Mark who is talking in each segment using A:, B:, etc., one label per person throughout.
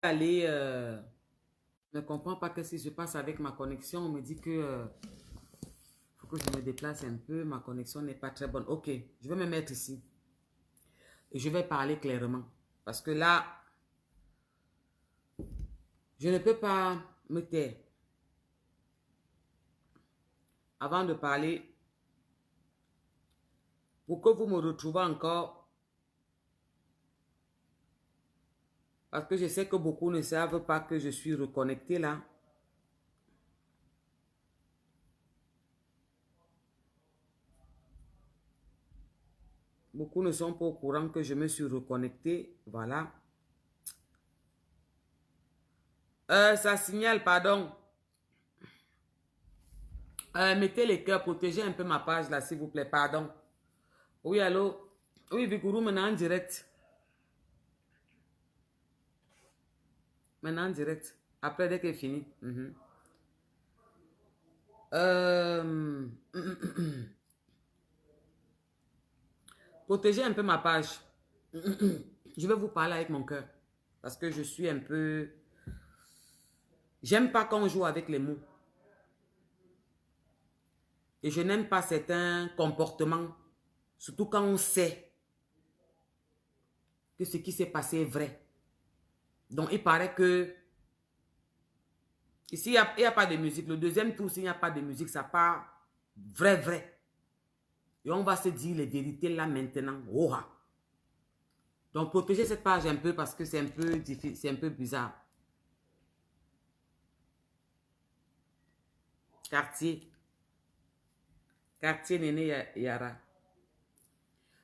A: aller... je ne comprends pas ce qui se passe avec ma connexion. On me dit que faut que je me déplace un peu. Ma connexion n'est pas très bonne. Ok, je vais me mettre ici. Et je vais parler clairement. Parce que là, je ne peux pas me taire. Avant de parler, pour que vous me retrouvez encore, parce que je sais que beaucoup ne savent pas que je suis reconnecté là. Beaucoup ne sont pas au courant que je me suis reconnecté. Voilà. Ça signale, pardon. Mettez les cœurs, protégez un peu ma page là, s'il vous plaît. Pardon. Oui, allô? Oui, Vigouroux, maintenant en direct. Maintenant en direct. Après, dès qu'elle est finie. Protégez un peu ma page. Je vais vous parler avec mon cœur. Parce que je suis un peu... J'aime pas quand on joue avec les mots. Et je n'aime pas certains comportements. Surtout quand on sait que ce qui s'est passé est vrai. Donc, il paraît que... Ici, il n'y a pas de musique. Le deuxième tour, s'il n'y a pas de musique, ça part vrai, vrai. Et on va se dire les vérités là maintenant. Oh, ah. Donc, protégez cette page un peu parce que c'est un peu difficile, c'est un peu bizarre. Quartier. Quartier Néné Yara.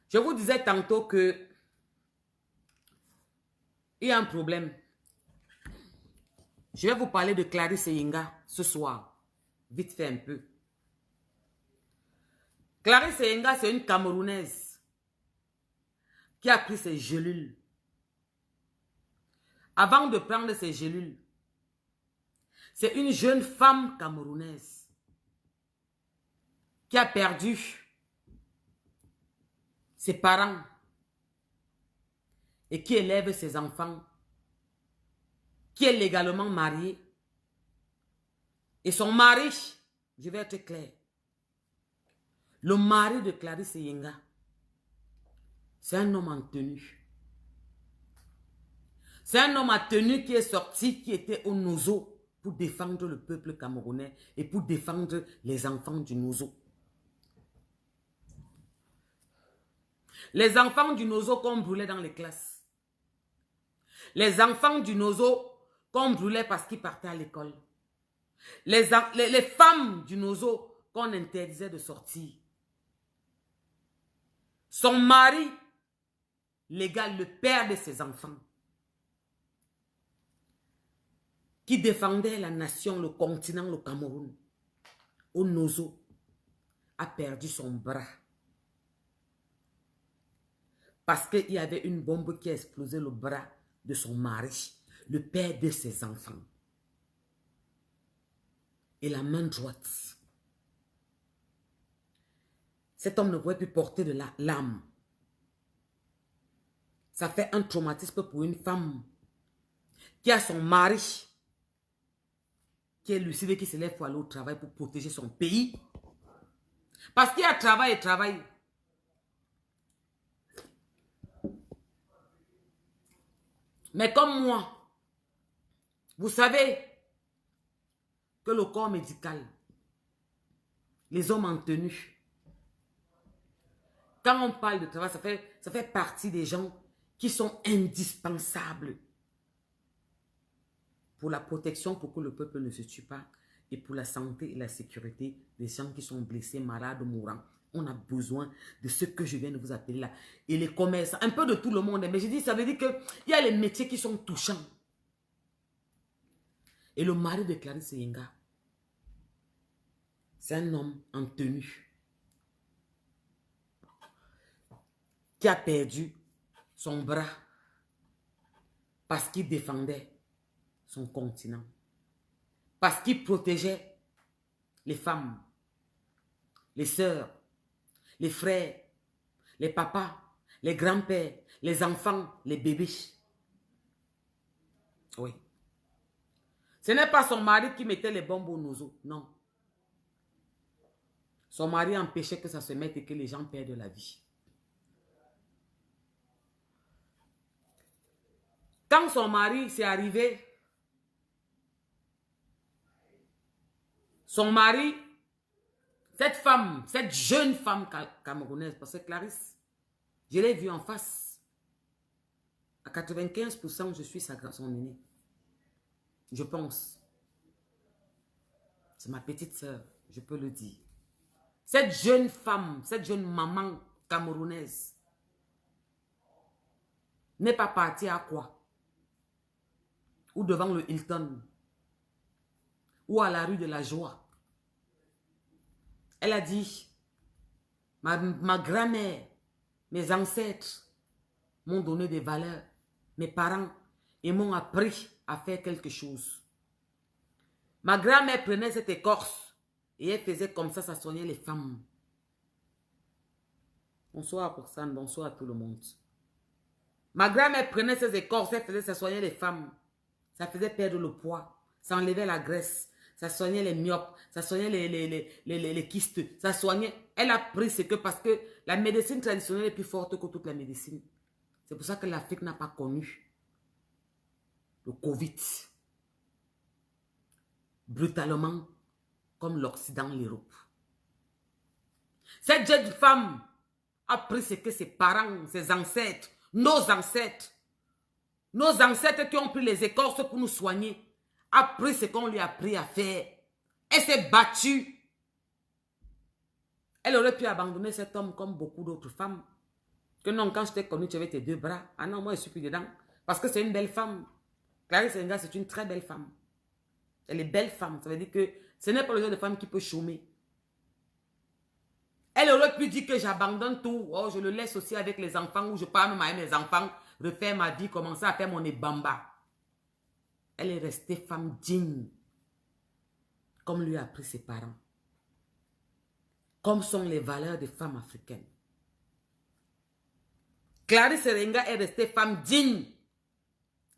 A: Je vous disais tantôt que il y a un problème. Je vais vous parler de Clarisse Yenga ce soir. Vite fait un peu. Clarisse Yenga, c'est une Camerounaise qui a pris ses gélules. Avant de prendre ses gélules, c'est une jeune femme camerounaise qui a perdu ses parents et qui élève ses enfants, qui est légalement mariée. Et son mari, je vais être clair, le mari de Clarisse Yenga, c'est un homme en tenue. C'est un homme en tenue qui est sorti, qui était au Nozo pour défendre le peuple camerounais et pour défendre les enfants du Nozo. Les enfants du Nozo qu'on brûlait dans les classes. Les enfants du Nozo qu'on brûlait parce qu'ils partaient à l'école. Les femmes du Nozo qu'on interdisait de sortir. Son mari légal, le père de ses enfants, qui défendait la nation, le continent, le Cameroun, au Nozo, a perdu son bras. Parce qu'il y avait une bombe qui a explosé le bras de son mari, le père de ses enfants. Et la main droite. Cet homme ne pouvait plus porter de l'âme. Ça fait un traumatisme pour une femme qui a son mari, qui est lucide et qui se lève pour aller au travail pour protéger son pays. Parce qu'il y a travail et travail. Mais comme moi, vous savez que le corps médical, les hommes en tenue, quand on parle de travail, ça fait partie des gens qui sont indispensables pour la protection, pour que le peuple ne se tue pas, et pour la santé et la sécurité des gens qui sont blessés, malades, mourants. On a besoin de ce que je viens de vous appeler là. Et les commerçants, un peu de tout le monde. Mais je dis, ça veut dire qu'il y a les métiers qui sont touchants. Et le mari de Clarisse Yenga, c'est un homme en tenue qui a perdu son bras parce qu'il défendait son continent. Parce qu'il protégeait les femmes, les sœurs, les frères, les papas, les grands-pères, les enfants, les bébés. Oui. Ce n'est pas son mari qui mettait les bombes au nozo. Non. Son mari empêchait que ça se mette et que les gens perdent la vie. Quand son mari s'est arrivé, son mari, cette femme, cette jeune femme camerounaise, parce que Clarisse, je l'ai vue en face. À 95%, je suis son aînée. Je pense. C'est ma petite sœur, je peux le dire. Cette jeune femme, cette jeune maman camerounaise n'est pas partie à quoi? Ou devant le Hilton, ou à la rue de la Joie. Elle a dit, ma grand-mère, mes ancêtres m'ont donné des valeurs, mes parents, et m'ont appris à faire quelque chose. Ma grand-mère prenait cette écorce et elle faisait comme ça soignait les femmes. Bonsoir Roxane, bonsoir à tout le monde. Ma grand-mère prenait ces écorces, elle faisait ça soigner les femmes. Ça faisait perdre le poids, ça enlevait la graisse, ça soignait les myopes, ça soignait les kystes, ça soignait. Elle a pris ce que, parce que la médecine traditionnelle est plus forte que toute la médecine. C'est pour ça que l'Afrique n'a pas connu le Covid. Brutalement, comme l'Occident, l'Europe. Cette jeune femme a pris ce que ses parents, ses ancêtres, nos ancêtres qui ont pris les écorces pour nous soigner, a pris ce qu'on lui a appris à faire. Elle s'est battue. Elle aurait pu abandonner cet homme comme beaucoup d'autres femmes. Que non, quand je t'ai connue, tu avais tes deux bras. Ah non, moi je suis plus dedans. Parce que c'est une belle femme. Clarisse Enga, c'est une très belle femme. Elle est belle femme. Ça veut dire que ce n'est pas le genre de femme qui peut chômer. Elle aurait pu dire que j'abandonne tout. Oh, je le laisse aussi avec les enfants, ou je pars même avec mes enfants, refaire ma vie, commencer à faire mon ébamba. Elle est restée femme digne, comme lui a appris ses parents. Comme sont les valeurs des femmes africaines. Clarisse Enga est restée femme digne.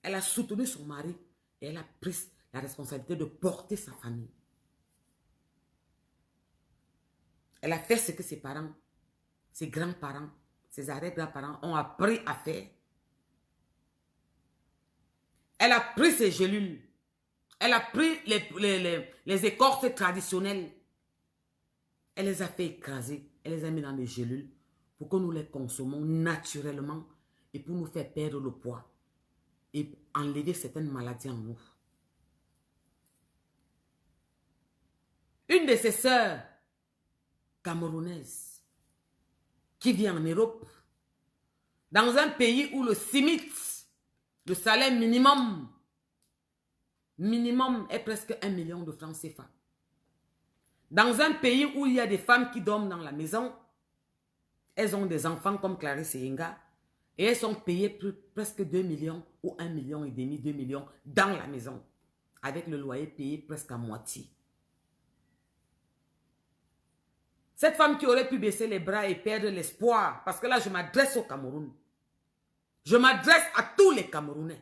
A: Elle a soutenu son mari et elle a pris la responsabilité de porter sa famille. Elle a fait ce que ses parents, ses grands-parents, ses arrière-grands-parents ont appris à faire. Elle a pris ses gélules. Elle a pris les écorces traditionnelles. Elle les a fait écraser. Elle les a mis dans des gélules pour que nous les consommons naturellement et pour nous faire perdre le poids et enlever certaines maladies en nous. Une de ses sœurs camerounaises qui vit en Europe, dans un pays où le SMIC, le salaire minimum est presque 1 million de francs CFA. Dans un pays où il y a des femmes qui dorment dans la maison, elles ont des enfants comme Clarisse Enga et elles sont payées presque 2 millions ou 1,5 million, 2 millions dans la maison, avec le loyer payé presque à moitié. Cette femme qui aurait pu baisser les bras et perdre l'espoir, parce que là je m'adresse au Cameroun. Je m'adresse à tous les Camerounais.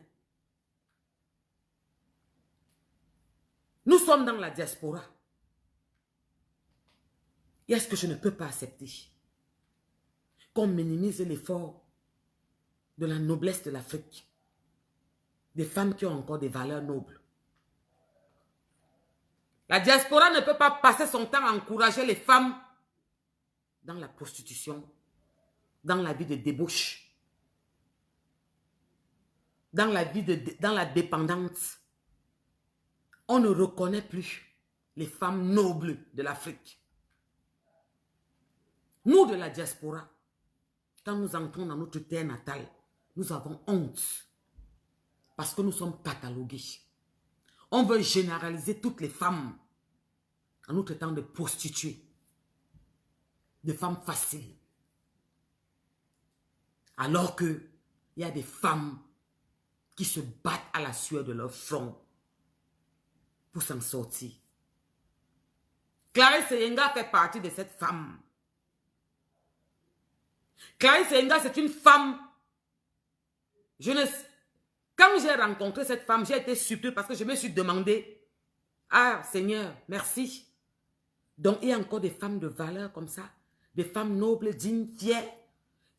A: Nous sommes dans la diaspora. Et est-ce que je ne peux pas accepter qu'on minimise l'effort de la noblesse de l'Afrique, des femmes qui ont encore des valeurs nobles? La diaspora ne peut pas passer son temps à encourager les femmes dans la prostitution, dans la vie de débauche, dans la dépendance. On ne reconnaît plus les femmes nobles de l'Afrique. Nous de la diaspora, quand nous entrons dans notre terre natale, nous avons honte parce que nous sommes catalogués. On veut généraliser toutes les femmes en nous traitant de prostituées, de femmes faciles. Alors qu'il y a des femmes qui se battent à la sueur de leur front pour s'en sortir. Clarisse Enga fait partie de cette femme. Clarisse Enga, c'est une femme. Quand j'ai rencontré cette femme, j'ai été surpris parce que je me suis demandé, ah Seigneur, merci. Donc il y a encore des femmes de valeur comme ça, des femmes nobles, dignes, fières,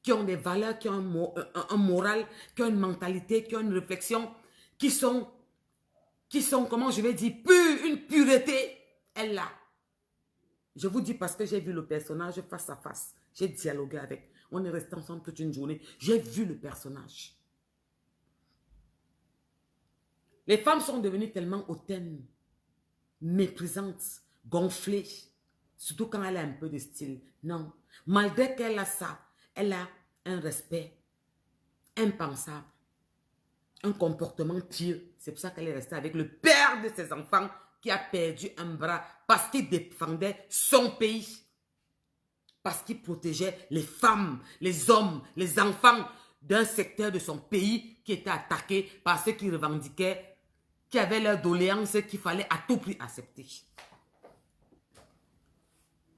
A: qui ont des valeurs, qui ont un moral, qui ont une mentalité, qui ont une réflexion, qui sont, comment je vais dire, pures, une pureté. Elle là. Je vous dis parce que j'ai vu le personnage face à face. J'ai dialogué avec. On est resté ensemble toute une journée. J'ai vu le personnage. Les femmes sont devenues tellement hautaines, méprisantes, gonflées. Surtout quand elle a un peu de style. Non. Malgré qu'elle a ça, elle a un respect impensable. Un comportement pieux. C'est pour ça qu'elle est restée avec le père de ses enfants qui a perdu un bras parce qu'il défendait son pays. Parce qu'il protégeait les femmes, les hommes, les enfants d'un secteur de son pays qui était attaqué par ceux qui revendiquaient, qui avaient leur doléance qu'il fallait à tout prix accepter.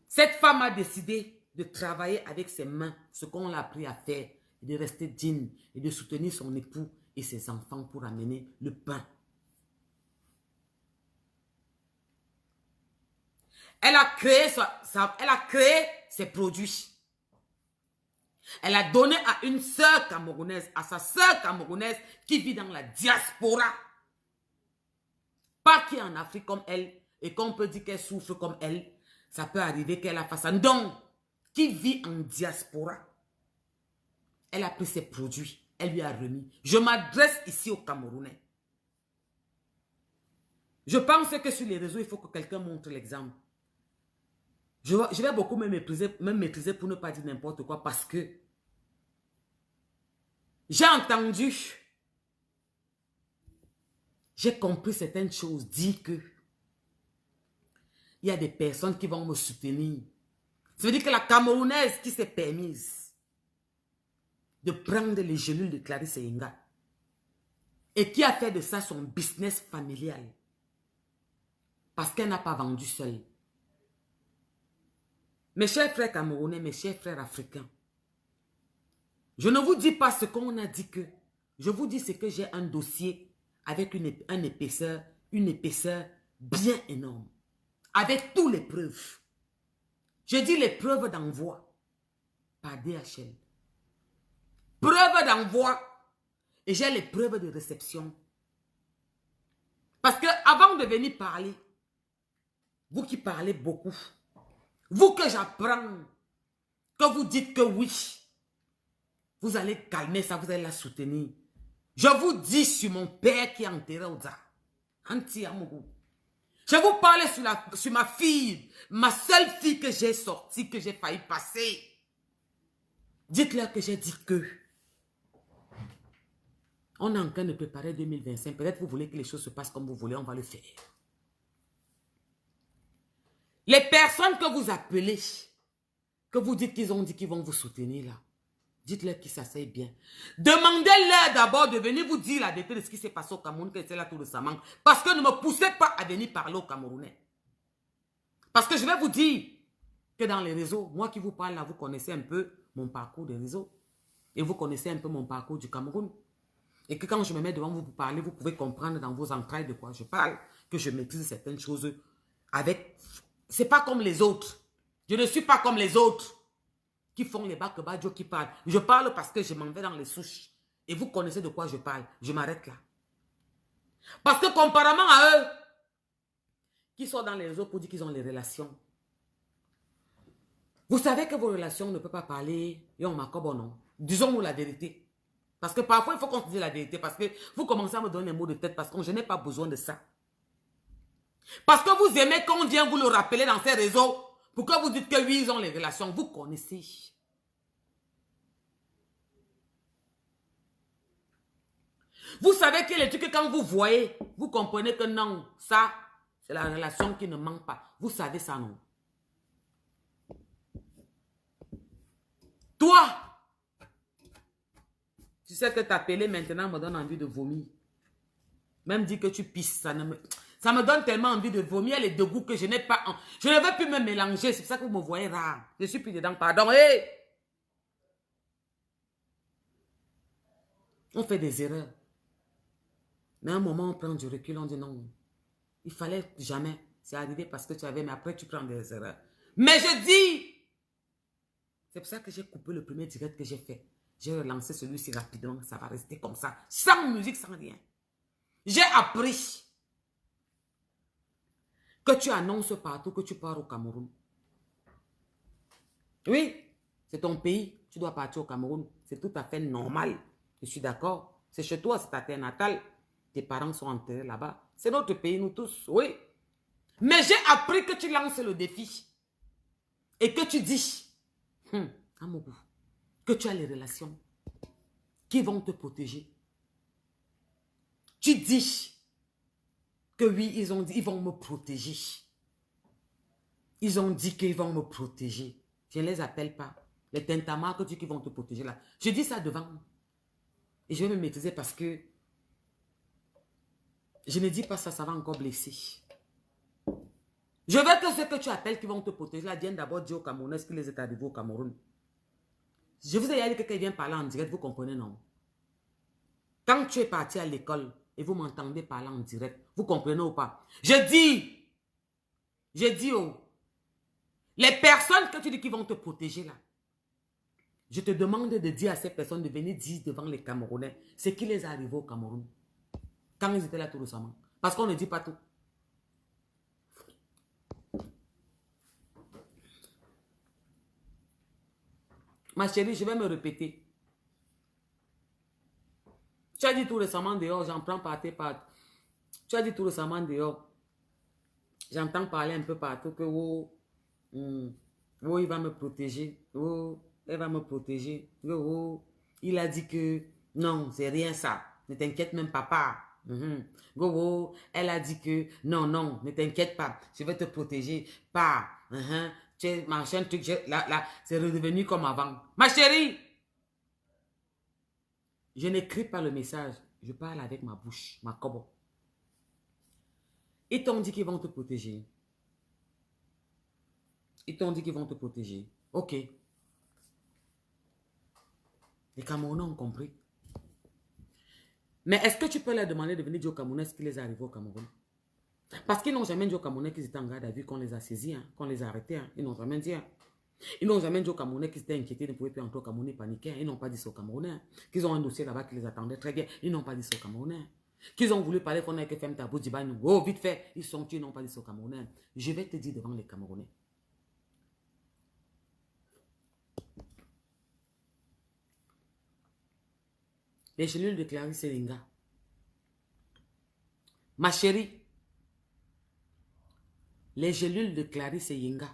A: Cette femme a décidé de travailler avec ses mains, ce qu'on l'a appris à faire, et de rester digne et de soutenir son époux et ses enfants pour amener le pain. Elle a créé ses produits. Elle a donné à une sœur camerounaise, à sa sœur camerounaise qui vit dans la diaspora. Pas qui est en Afrique comme elle et qu'on peut dire qu'elle souffre comme elle. Ça peut arriver qu'elle a fait ça. Donc, qui vit en diaspora. Elle a pris ses produits. Elle lui a remis. Je m'adresse ici aux Camerounais. Je pense que sur les réseaux, il faut que quelqu'un montre l'exemple. Je vais beaucoup me maîtriser pour ne pas dire n'importe quoi parce que j'ai entendu, j'ai compris certaines choses, dire que il y a des personnes qui vont me soutenir. Ça veut dire que la Camerounaise qui s'est permise de prendre les gélules de Clarisse Yenga et qui a fait de ça son business familial parce qu'elle n'a pas vendu seule. Mes chers frères camerounais, mes chers frères africains, je ne vous dis pas ce qu'on a dit que. Je vous dis ce que j'ai un dossier avec une épaisseur bien énorme. Avec toutes les preuves. Je dis les preuves d'envoi par DHL. Preuves d'envoi et j'ai les preuves de réception. Parce que avant de venir parler, vous qui parlez beaucoup, vous que j'apprends, que vous dites que oui, vous allez calmer ça, vous allez la soutenir. Je vous dis sur mon père qui est enterré au Dza. Je vous parle sur ma fille, ma seule fille que j'ai sortie, que j'ai failli passer. Dites-leur que j'ai dit que. On est en train de préparer 2025. Peut-être vous voulez que les choses se passent comme vous voulez, on va le faire. Les personnes que vous appelez, que vous dites qu'ils ont dit qu'ils vont vous soutenir là, dites-leur qu'ils s'asseyent bien. Demandez-leur d'abord de venir vous dire la vérité de ce qui s'est passé au Cameroun, que c'est là tout récemment. Parce que ne me poussez pas à venir parler aux Camerounais. Parce que je vais vous dire que dans les réseaux, moi qui vous parle là, vous connaissez un peu mon parcours des réseaux. Et vous connaissez un peu mon parcours du Cameroun. Et que quand je me mets devant vous pour parler, vous pouvez comprendre dans vos entrailles de quoi je parle, que je maîtrise certaines choses avec... C'est pas comme les autres. Je ne suis pas comme les autres qui font les bakebadjo qui parlent. Je parle parce que je m'en vais dans les souches. Et vous connaissez de quoi je parle. Je m'arrête là. Parce que comparément à eux, qui sont dans les réseaux pour dire qu'ils ont les relations, vous savez que vos relations ne peuvent pas parler et on m'accorde non. Disons-nous la vérité. Parce que parfois, il faut qu'on se dise la vérité. Parce que vous commencez à me donner des mots de tête parce que je n'ai pas besoin de ça. Parce que vous aimez qu'on vient vous le rappeler dans ces réseaux. Pour que vous dites que oui, ils ont les relations. Vous connaissez. Vous savez que les trucs que quand vous voyez, vous comprenez que non, ça, c'est la relation qui ne manque pas. Vous savez ça, non? Toi, tu sais que t'appeler maintenant me donne envie de vomir. Même dire que tu pisses, ça me donne tellement envie de vomir les deux goûts que je n'ai pas... Je ne veux plus me mélanger, c'est pour ça que vous me voyez rare. Je suis plus dedans, pardon. Hey! On fait des erreurs. Mais à un moment, on prend du recul, on dit non. Il fallait jamais. C'est arrivé parce que tu avais, mais après, tu prends des erreurs. Mais je dis, c'est pour ça que j'ai coupé le premier direct que j'ai fait. J'ai relancé celui-ci rapidement. Ça va rester comme ça. Sans musique, sans rien. J'ai appris que tu annonces partout que tu pars au Cameroun. Oui, c'est ton pays. Tu dois partir au Cameroun. C'est tout à fait normal. Je suis d'accord. C'est chez toi, c'est ta terre natale. Tes parents sont enterrés là-bas. C'est notre pays, nous tous. Oui. Mais j'ai appris que tu lances le défi. Et que tu dis, Amougou, que tu as les relations qui vont te protéger. Tu dis que oui, ils ont dit, ils vont me protéger. Ils ont dit qu'ils vont me protéger. Je ne les appelle pas. Les tintamarres que tu dis qu'ils vont te protéger là. Je dis ça devant. Et je vais me maîtriser parce que je ne dis pas ça, ça va encore blesser. Je veux que ceux que tu appelles qui vont te protéger là viennent d'abord dire aux Camerounais ce qui les est arrivé au Cameroun. Je vous ai dit que quelqu'un vient parler en direct, vous comprenez non? Quand tu es parti à l'école et vous m'entendez parler en direct, vous comprenez ou pas? Je dis, oh, les personnes que tu dis qui vont te protéger là, je te demande de dire à ces personnes de venir dire devant les Camerounais ce qui les est arrivé au Cameroun. Quand ils étaient là tout récemment. Parce qu'on ne dit pas tout. Ma chérie, je vais me répéter. Tu as dit tout récemment dehors, j'en prends par tes pattes. Tu as dit tout récemment dehors, j'entends parler un peu partout que oh, oh, il va me protéger. Oh, elle va me protéger. Oh, il a dit que non, c'est rien ça. Ne t'inquiète même pas. Oh, elle a dit que non, non, ne t'inquiète pas. Je vais te protéger. Pas. Tu es machin, truc. Là, c'est redevenu comme avant. Ma chérie, je n'écris pas le message. Je parle avec ma bouche, ma cobo. Ils t'ont dit qu'ils vont te protéger. Ils t'ont dit qu'ils vont te protéger. Ok. Les Camerounais ont compris. Mais est-ce que tu peux leur demander de venir dire aux Camerounais ce qui les est arrivé au Cameroun? Parce qu'ils n'ont jamais dit aux Camerounais qu'ils étaient en garde à vue, qu'on les a saisis, qu'on les a arrêtés. Ils n'ont jamais dit. Ils n'ont jamais dit aux Camerounais qu'ils étaient inquiétés, ils ne pouvaient plus entrer au Cameroun, ils paniquaient. Ils n'ont pas dit ça aux Camerounais. Qu'ils ont un dossier là-bas qui les attendait très bien. Ils n'ont pas dit ça aux Camerounais. Qu'ils ont voulu parler avec FM Tabou Dibani. Oh, vite fait. Ils sont tués, ils n'ont pas dit ça aux Camerounais. Je vais te dire devant les Camerounais. Les cellules de Clarisse Selinga. Ma chérie, les cellules de Clarisse Yenga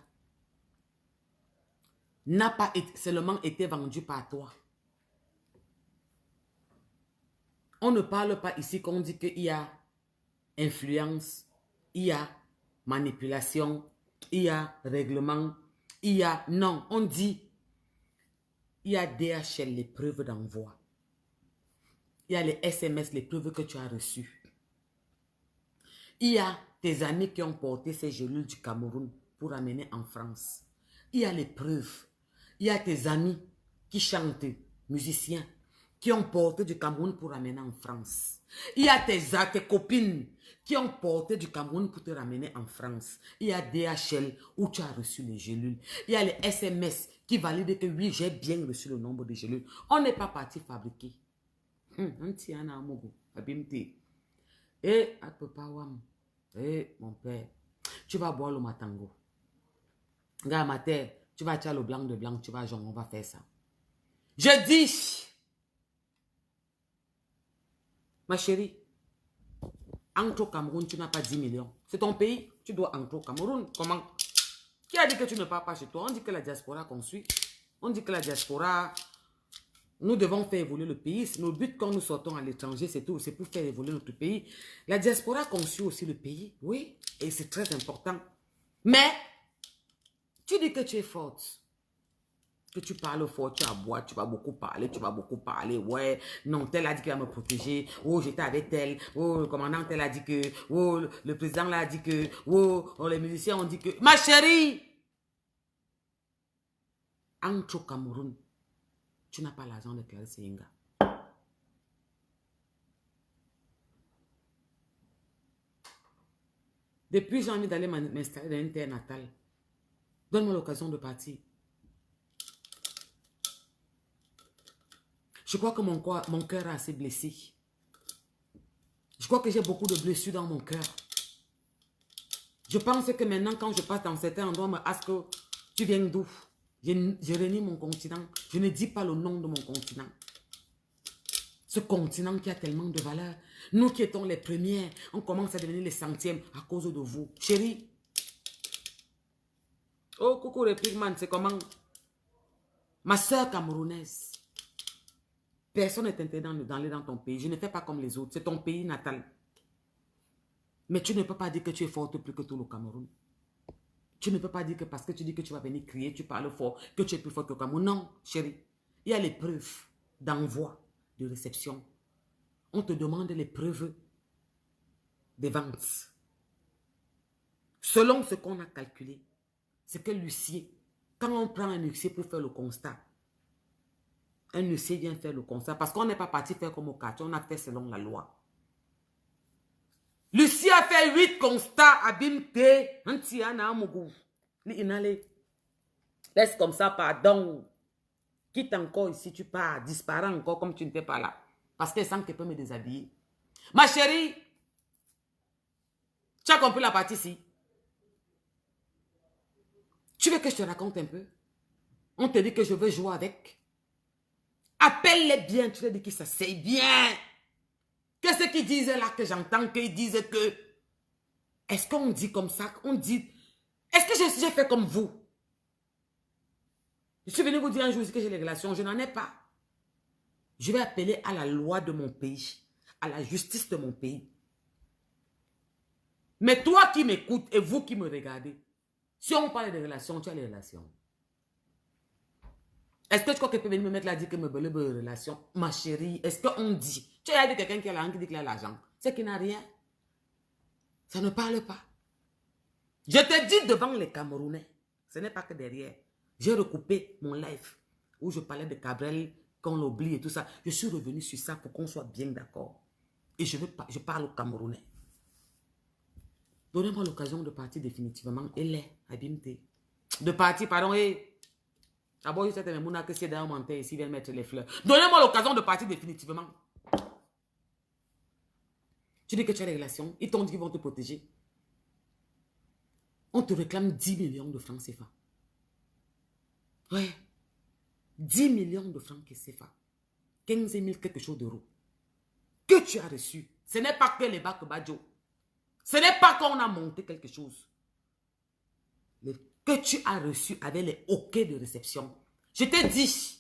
A: n'a pas seulement été vendues par toi. On ne parle pas ici qu'on dit qu'il y a influence, il y a manipulation, il y a règlement, il y a... Non, on dit il y a DHL, les preuves d'envoi. Il y a les SMS, les preuves que tu as reçues. Il y a tes amis qui ont porté ces gelules du Cameroun pour amener en France. Il y a les preuves. Il y a tes amis qui chantent, musiciens, qui ont porté du Cameroun pour amener en France. Il y a tes copines qui ont porté du Cameroun pour te ramener en France. Il y a DHL où tu as reçu les gelules. Il y a les SMS qui valident que oui, j'ai bien reçu le nombre de gelules. On n'est pas parti fabriquer. Et mon père, tu vas boire le matango. Regarde ma terre, tu vas tirer le blanc de blanc, tu vas genre, on va faire ça. Je dis, ma chérie, entre au Cameroun, tu n'as pas 10 millions. C'est ton pays, tu dois entrer au Cameroun. Comment? Qui a dit que tu ne pars pas chez toi? On dit que la diaspora qu'on suit. On dit que la diaspora, nous devons faire évoluer le pays. Nos buts quand nous sortons à l'étranger, c'est tout. C'est pour faire évoluer notre pays. La diaspora conçue aussi le pays, oui. Et c'est très important. Mais, tu dis que tu es forte. Que tu parles fort, tu as boire, tu vas beaucoup parler. Ouais, non, tel a dit qu'il va me protéger. Oh, j'étais avec tel. Oh, le commandant tel a dit que. Oh, le président là a dit que. Oh, les musiciens ont dit que. Ma chérie! Entre au Cameroun, tu n'as pas l'argent de Clarisse Yenga. Depuis, j'ai envie d'aller m'installer dans une terre natale. Donne-moi l'occasion de partir. Je crois que mon cœur est assez blessé. Je crois que j'ai beaucoup de blessures dans mon cœur. Je pense que maintenant, quand je passe dans certains endroits, on me dit que tu viens d'où? Je renie mon continent. Je ne dis pas le nom de mon continent. Ce continent qui a tellement de valeur. Nous qui étions les premiers, on commence à devenir les centièmes à cause de vous. Chérie. Oh, coucou réplique, man, c'est comment? Ma soeur camerounaise. Personne n'est interdit d'aller dans ton pays. Je ne fais pas comme les autres. C'est ton pays natal. Mais tu ne peux pas dire que tu es forte plus que tout le Cameroun. Tu ne peux pas dire que parce que tu dis que tu vas venir crier, tu parles fort, que tu es plus fort que le Cameroun. Non, chérie. Il y a les preuves d'envoi, de réception. On te demande les preuves des ventes. Selon ce qu'on a calculé, c'est que l'huissier, quand on prend un huissier pour faire le constat, un huissier vient faire le constat parce qu'on n'est pas parti faire comme au quartier, on a fait selon la loi. Lucie a fait 8 constats à Bimte. Laisse comme ça, pardon. Quitte encore ici, tu pars. Disparais encore comme tu n'étais pas là. Parce qu'elle sent qu'elle peut me déshabiller. Ma chérie, tu as compris la partie ici? Tu veux que je te raconte un peu? On te dit que je veux jouer avec. Appelle-les bien, tu leur dis que ça c'est bien. Qu'est-ce qu'ils disent là que j'entends qu'ils disent que... Est-ce qu'on dit comme ça? On dit... Est-ce que j'ai fait comme vous? Je suis venu vous dire un jour que j'ai les relations. Je n'en ai pas. Je vais appeler à la loi de mon pays. À la justice de mon pays. Mais toi qui m'écoutes et vous qui me regardez, si on parle de relations, tu as les relations. Est-ce que tu crois qu'elle peut venir me mettre là, dire que me belé de relation? Ma chérie, est-ce qu'on dit? Tu as dit quelqu'un qui a l'argent, qui dit qu'il a l'argent. C'est qu'il n'a rien. Ça ne parle pas. Je te dis devant les Camerounais, ce n'est pas que derrière. J'ai recoupé mon live où je parlais de Cabrel, qu'on l'oublie et tout ça. Je suis revenu sur ça pour qu'on soit bien d'accord. Et je parle aux Camerounais. Donnez-moi l'occasion de partir définitivement. Et les, abîme-t. De partir, pardon, et... D'abord, je sais que c'est dans mon tête ici, viennent mettre les fleurs. Donnez-moi l'occasion de partir définitivement. Tu dis que tu as des relations, ils t'ont dit qu'ils vont te protéger. On te réclame 10 millions de francs CFA. Ouais. 10 millions de francs CFA. 15 000 quelque chose d'euros. Que tu as reçu. Ce n'est pas que les bacs Badjo. Ce n'est pas qu'on a monté quelque chose. Que tu as reçu avec les OK de réception. Je te dis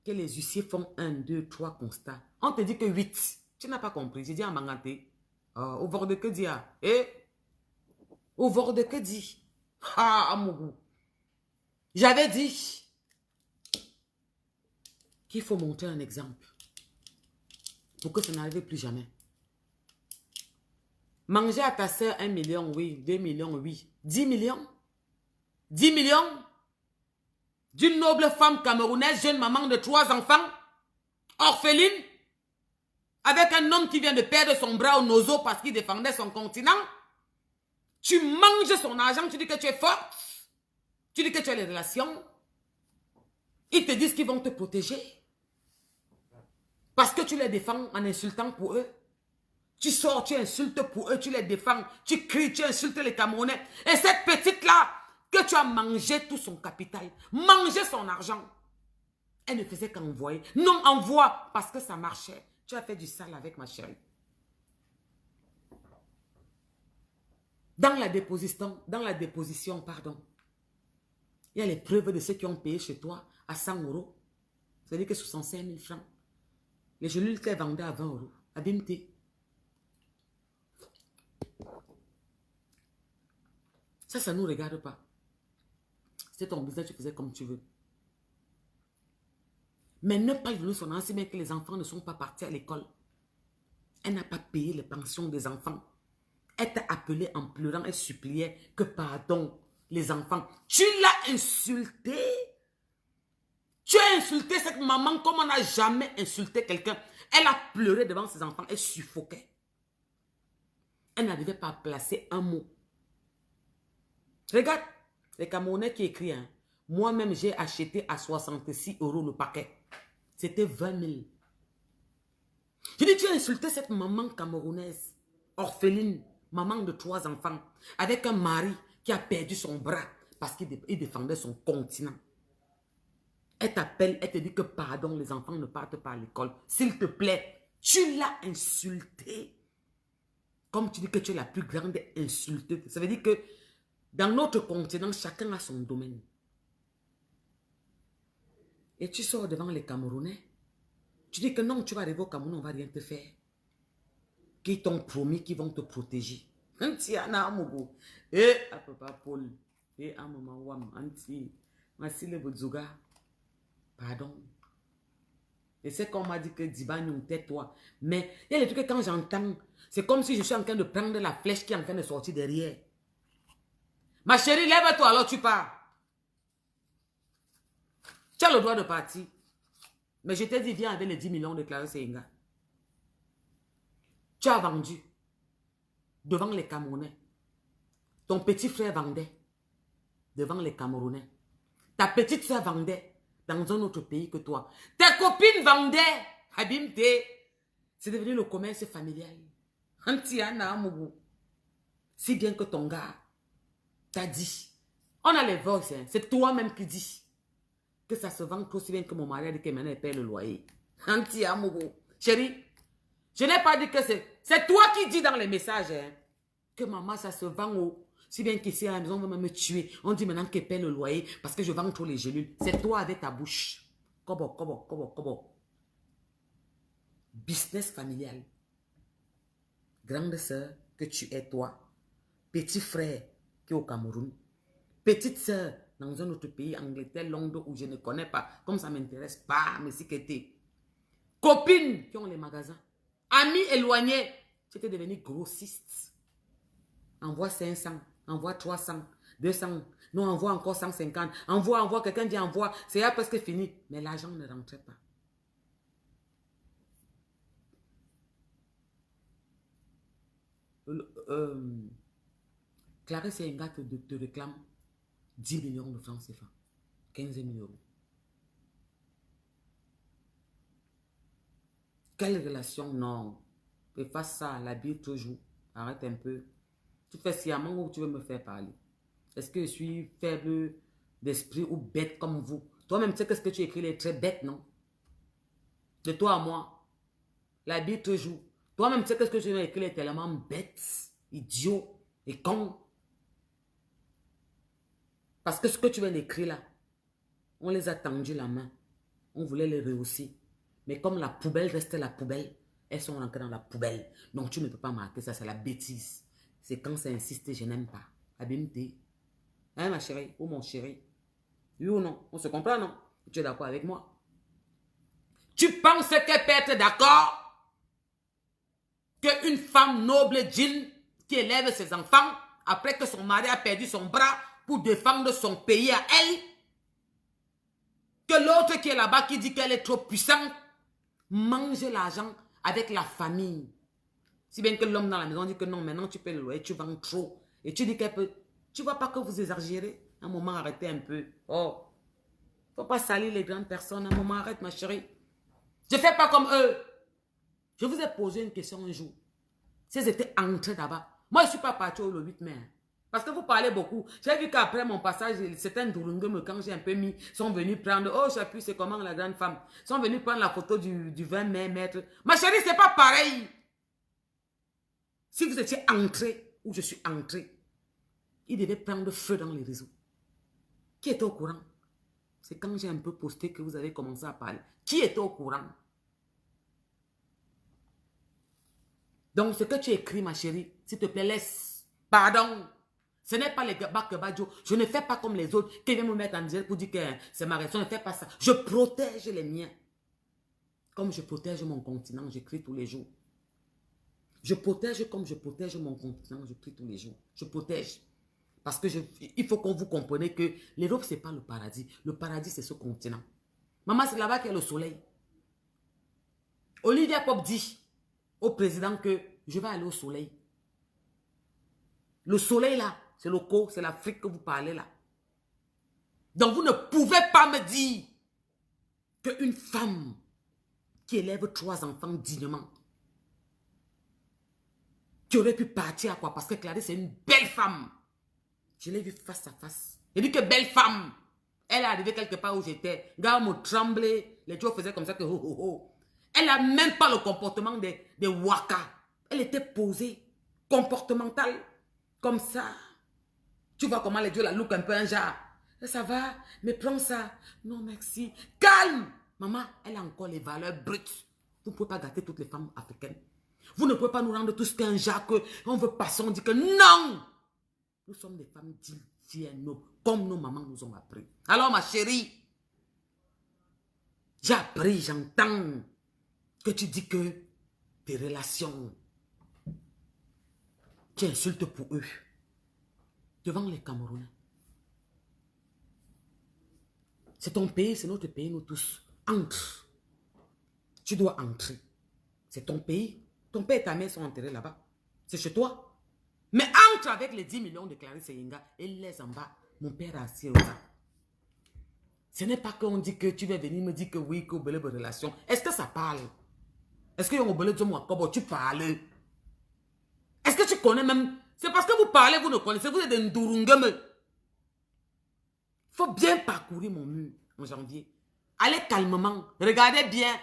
A: que les huissiers font 1, 2, 3 constats. On te dit que 8. Tu n'as pas compris. J'ai dit à Manganté. Au bord de que dit. Au bord de que dit. Ah, Amougou. J'avais dit qu'il faut montrer un exemple. Pour que ça n'arrive plus jamais. Manger à ta soeur 1 million, oui. 2 millions, oui. 10 millions? 10 millions? D'une noble femme camerounaise, jeune maman de 3 enfants, orpheline, avec un homme qui vient de perdre son bras au nozo parce qu'il défendait son continent. Tu manges son argent, tu dis que tu es forte. Tu dis que tu as les relations. Ils te disent qu'ils vont te protéger. Parce que tu les défends en insultant pour eux. Tu sors, tu insultes pour eux, tu les défends. Tu cries, tu insultes les Camerounais. Et cette petite-là, que tu as mangé tout son capital, mangé son argent, elle ne faisait qu'envoyer. Non, envoie, parce que ça marchait. Tu as fait du sale avec ma chérie. Dans la déposition, pardon, il y a les preuves de ceux qui ont payé chez toi à 100 euros. C'est-à-dire que 65 000 francs. Les gélules qu'elles vendaient à 20 euros. À BMT. Ça ne nous regarde pas. C'est ton business, tu faisais comme tu veux. Mais ne pas venir son ancien, mais que les enfants ne sont pas partis à l'école. Elle n'a pas payé les pensions des enfants. Elle t'a appelé en pleurant, elle suppliait que pardon, les enfants. Tu l'as insulté. Tu as insulté cette maman comme on n'a jamais insulté quelqu'un. Elle a pleuré devant ses enfants, elle suffoquait. Elle n'arrivait pas à placer un mot. Regarde, les Camerounais qui écrivent. Hein. Moi-même, j'ai acheté à 66 € le paquet. C'était 20 000. Je dis, tu as insulté cette maman camerounaise, orpheline, maman de 3 enfants, avec un mari qui a perdu son bras parce qu'il défendait son continent. Elle t'appelle, elle te dit que pardon, les enfants ne partent pas à l'école. S'il te plaît, tu l'as insultée. Comme tu dis que tu es la plus grande insulteuse. Ça veut dire que dans notre continent, chacun a son domaine. Et tu sors devant les Camerounais. Tu dis que non, tu vas arriver au Cameroun, on ne va rien te faire. Qui t'ont promis qu'ils vont te protéger. Antiana Amogo. Eh, à papa Paul. Eh, à maman Wam. Anti. Merci le Bodzouga. Pardon. Et c'est qu'on m'a dit que Dibagnou, tais-toi. Mais il y a des trucs que quand j'entends, c'est comme si je suis en train de prendre la flèche qui est en train de sortir derrière. Ma chérie, lève-toi, alors tu pars. Tu as le droit de partir. Mais je t'ai dit, viens avec les 10 millions de Clarisse Enga. Tu as vendu devant les Camerounais. Ton petit frère vendait devant les Camerounais. Ta petite soeur vendait dans un autre pays que toi. Tes copines vendaient. Habimte. C'est devenu le commerce familial. Antiana Amougou. Si bien que ton gars t'a dit. On a les voix, hein. C'est toi-même qui dis que ça se vend aussi bien que mon mari a dit que maintenant il paie le loyer. Anti Amougou. Chérie, je n'ai pas dit que c'est toi qui dis dans les messages hein, que maman ça se vend au. Si bien qu'ici à la maison on va même me tuer. On dit maintenant qu'elle paie le loyer parce que je vends trop les gélules. C'est toi avec ta bouche. Kobo, kobo, kobo, kobo. Business familial. Grande sœur que tu es toi. Petit frère qui est au Cameroun. Petite sœur dans un autre pays, Angleterre, Londres, où je ne connais pas. Comme ça ne m'intéresse pas, mais si qu'était. Copines qui ont les magasins. Amis éloignés. Tu étais devenu grossiste. Envoie 500, envoie 300, 200. Non, envoie encore 150. Envoie, quelqu'un dit envoie. C'est là presque fini. Mais l'argent ne rentrait pas. Clarisse Enga te réclame 10 millions de francs CFA. 15 000 €. Quelle relation? Non. Efface ça, la Bible toujours. Arrête un peu. Tu fais sciemment ou tu veux me faire parler? Est-ce que je suis faible d'esprit ou bête comme vous? Toi-même, tu sais que ce que tu écris est très bête, non? De toi à moi. La Bible toujours. Toi-même, tu sais que ce que je vais écrire est tellement bête, idiot et con. Parce que ce que tu viens d'écrire là, on les a tendus la main. On voulait les rehausser. Mais comme la poubelle reste la poubelle, elles sont rentrées dans la poubelle. Donc tu ne peux pas marquer ça, c'est la bêtise. C'est quand ça insiste, je n'aime pas. Abimte. Hein ma chérie ou mon chéri? Oui ou non? On se comprend, non? Tu es d'accord avec moi? Tu penses qu'elle peut être d'accord qu'une femme noble, digne, qui élève ses enfants, après que son mari a perdu son bras pour défendre son pays à elle, que l'autre qui est là-bas qui dit qu'elle est trop puissante, mange l'argent avec la famille. Si bien que l'homme dans la maison dit que non, maintenant tu peux le loyer, tu vends trop. Et tu dis qu'elle peut... Tu vois pas que vous exagérez? Un moment, arrêtez un peu. Oh, faut pas salir les grandes personnes. Un moment, arrête ma chérie. Je fais pas comme eux. Je vous ai posé une question un jour. Si ils étaient entrés là-bas. Moi, je ne suis pas parti le 8 mai. Parce que vous parlez beaucoup. J'ai vu qu'après mon passage, certains Dourungum, quand j'ai un peu mis, sont venus prendre, oh, je sais plus, c'est comment la grande femme, sont venus prendre la photo du 20 mai, maître. Ma chérie, c'est pas pareil. Si vous étiez entré, ou je suis entré, il devait prendre feu dans les réseaux. Qui était au courant? C'est quand j'ai un peu posté que vous avez commencé à parler. Qui était au courant? Donc, ce que tu écris, ma chérie, s'il te plaît, laisse. Pardon. Ce n'est pas les Bakebadjo. Je ne fais pas comme les autres qui viennent me mettre en direct pour dire que c'est ma raison. Je ne fais pas ça. Je protège les miens. Comme je protège mon continent, j'écris tous les jours. Je protège comme je protège mon continent, j'écris tous les jours. Je protège. Parce que il faut que vous compreniez que l'Europe, ce n'est pas le paradis. Le paradis, c'est ce continent. Maman, c'est là-bas qu'il y a le soleil. Olivia Pop dit au président que je vais aller au soleil. Le soleil là, c'est le co, c'est l'Afrique que vous parlez là. Donc vous ne pouvez pas me dire qu'une femme qui élève 3 enfants dignement, qui aurait pu partir à quoi? Parce que Clarisse c'est une belle femme. Je l'ai vue face à face. Je dis que belle femme. Elle est arrivée quelque part où j'étais. Gars me tremblait. Les gens faisaient comme ça que ho ho ho. Elle n'a même pas le comportement des waka. Elle était posée, comportementale, comme ça. Tu vois comment les dieux la look un peu un genre. Ça va, mais prends ça. Non, merci. Calme. Maman, elle a encore les valeurs brutes. Vous ne pouvez pas gâter toutes les femmes africaines. Vous ne pouvez pas nous rendre tous qu'un genre que on veut passer, on dit que non. Nous sommes des femmes dignes, comme nos mamans nous ont appris. Alors, ma chérie, j'ai appris, j'entends que tu dis que tes relations, tu insultes pour eux, devant les Camerounais. C'est ton pays, c'est notre pays, nous tous. Entre. Tu dois entrer. C'est ton pays. Ton père et ta mère sont enterrés là-bas. C'est chez toi. Mais entre avec les 10 millions de Clarisse Yenga et laisse en bas. Mon père a assis là. Ce n'est pas qu'on dit que tu vas venir me dire que oui, que vous avez une relation. Est-ce que ça parle? Est-ce que tu parles? Est-ce que tu connais même? C'est parce que vous parlez, vous ne connaissez. Vous êtes des Ndurungeme. Il faut bien parcourir mon mur en janvier. Allez calmement. Regardez bien.